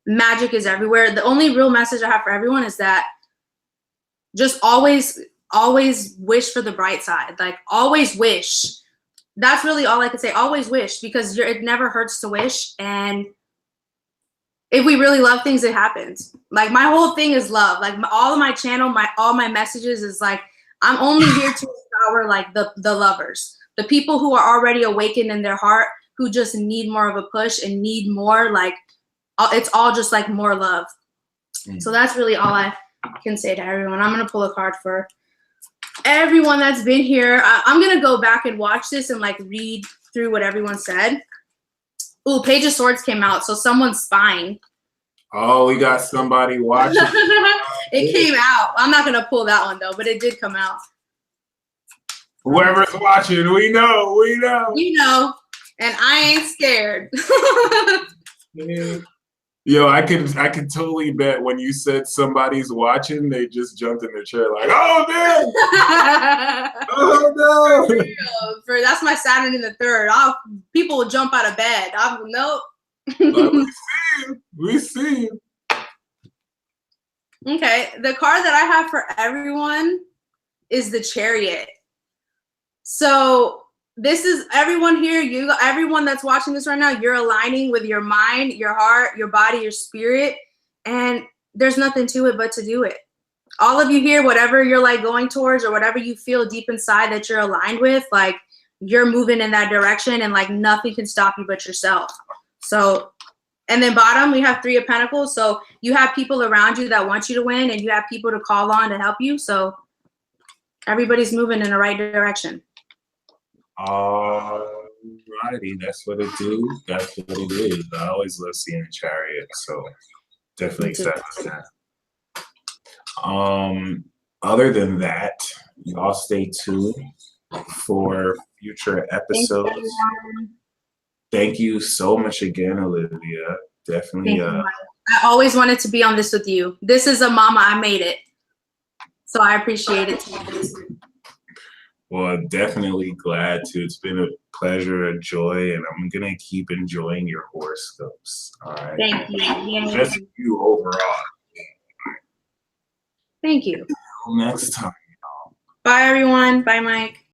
[SPEAKER 2] magic is everywhere. The only real message I have for everyone is that just always wish for the bright side. Like, always wish. That's really all I could say. Always wish, because it never hurts to wish. And if we really love things, it happens. Like, my whole thing is love. Like, all of my channel, all my messages is like, I'm only here to empower like the lovers, the people who are already awakened in their heart, who just need more of a push and need more, like, it's all just like more love. So that's really all I can say to everyone. I'm gonna pull a card for everyone that's been here. I'm gonna go back and watch this and like read through what everyone said. Ooh, Page of Swords came out, so someone's spying.
[SPEAKER 1] Oh, we got somebody watching.
[SPEAKER 2] It came out. I'm not gonna pull that one though, but it did come out.
[SPEAKER 1] Whoever's watching, we know.
[SPEAKER 2] You know, and I ain't scared.
[SPEAKER 1] Yo, I could totally bet when you said somebody's watching, they just jumped in their chair like, oh man, oh no.
[SPEAKER 2] That's my Saturn in the third. People will jump out of bed. Nope.
[SPEAKER 1] We see you.
[SPEAKER 2] Okay, the card that I have for everyone is the Chariot. So this is everyone here, everyone that's watching this right now, you're aligning with your mind, your heart, your body, your spirit, and there's nothing to it but to do it. All of you here, whatever you're like going towards or whatever you feel deep inside that you're aligned with, like, you're moving in that direction, and like nothing can stop you but yourself. So, and then bottom, we have Three of Pentacles. So you have people around you that want you to win, and you have people to call on to help you. So everybody's moving in the right direction.
[SPEAKER 1] Alrighty, that's what it do. That's what it is. I always love seeing a Chariot, so definitely excited for that. Other than that, y'all stay tuned for future episodes. Thank you so much again, Olivia. Definitely.
[SPEAKER 2] I always wanted to be on this with you. This is a mama. I made it. So I appreciate it.
[SPEAKER 1] Well, definitely glad to. It's been a pleasure, a joy, and I'm going to keep enjoying your horoscopes. All right.
[SPEAKER 2] Thank you. Yeah.
[SPEAKER 1] Just you overall.
[SPEAKER 2] Thank you.
[SPEAKER 1] Until next time, y'all.
[SPEAKER 2] Bye, everyone. Bye, Mike.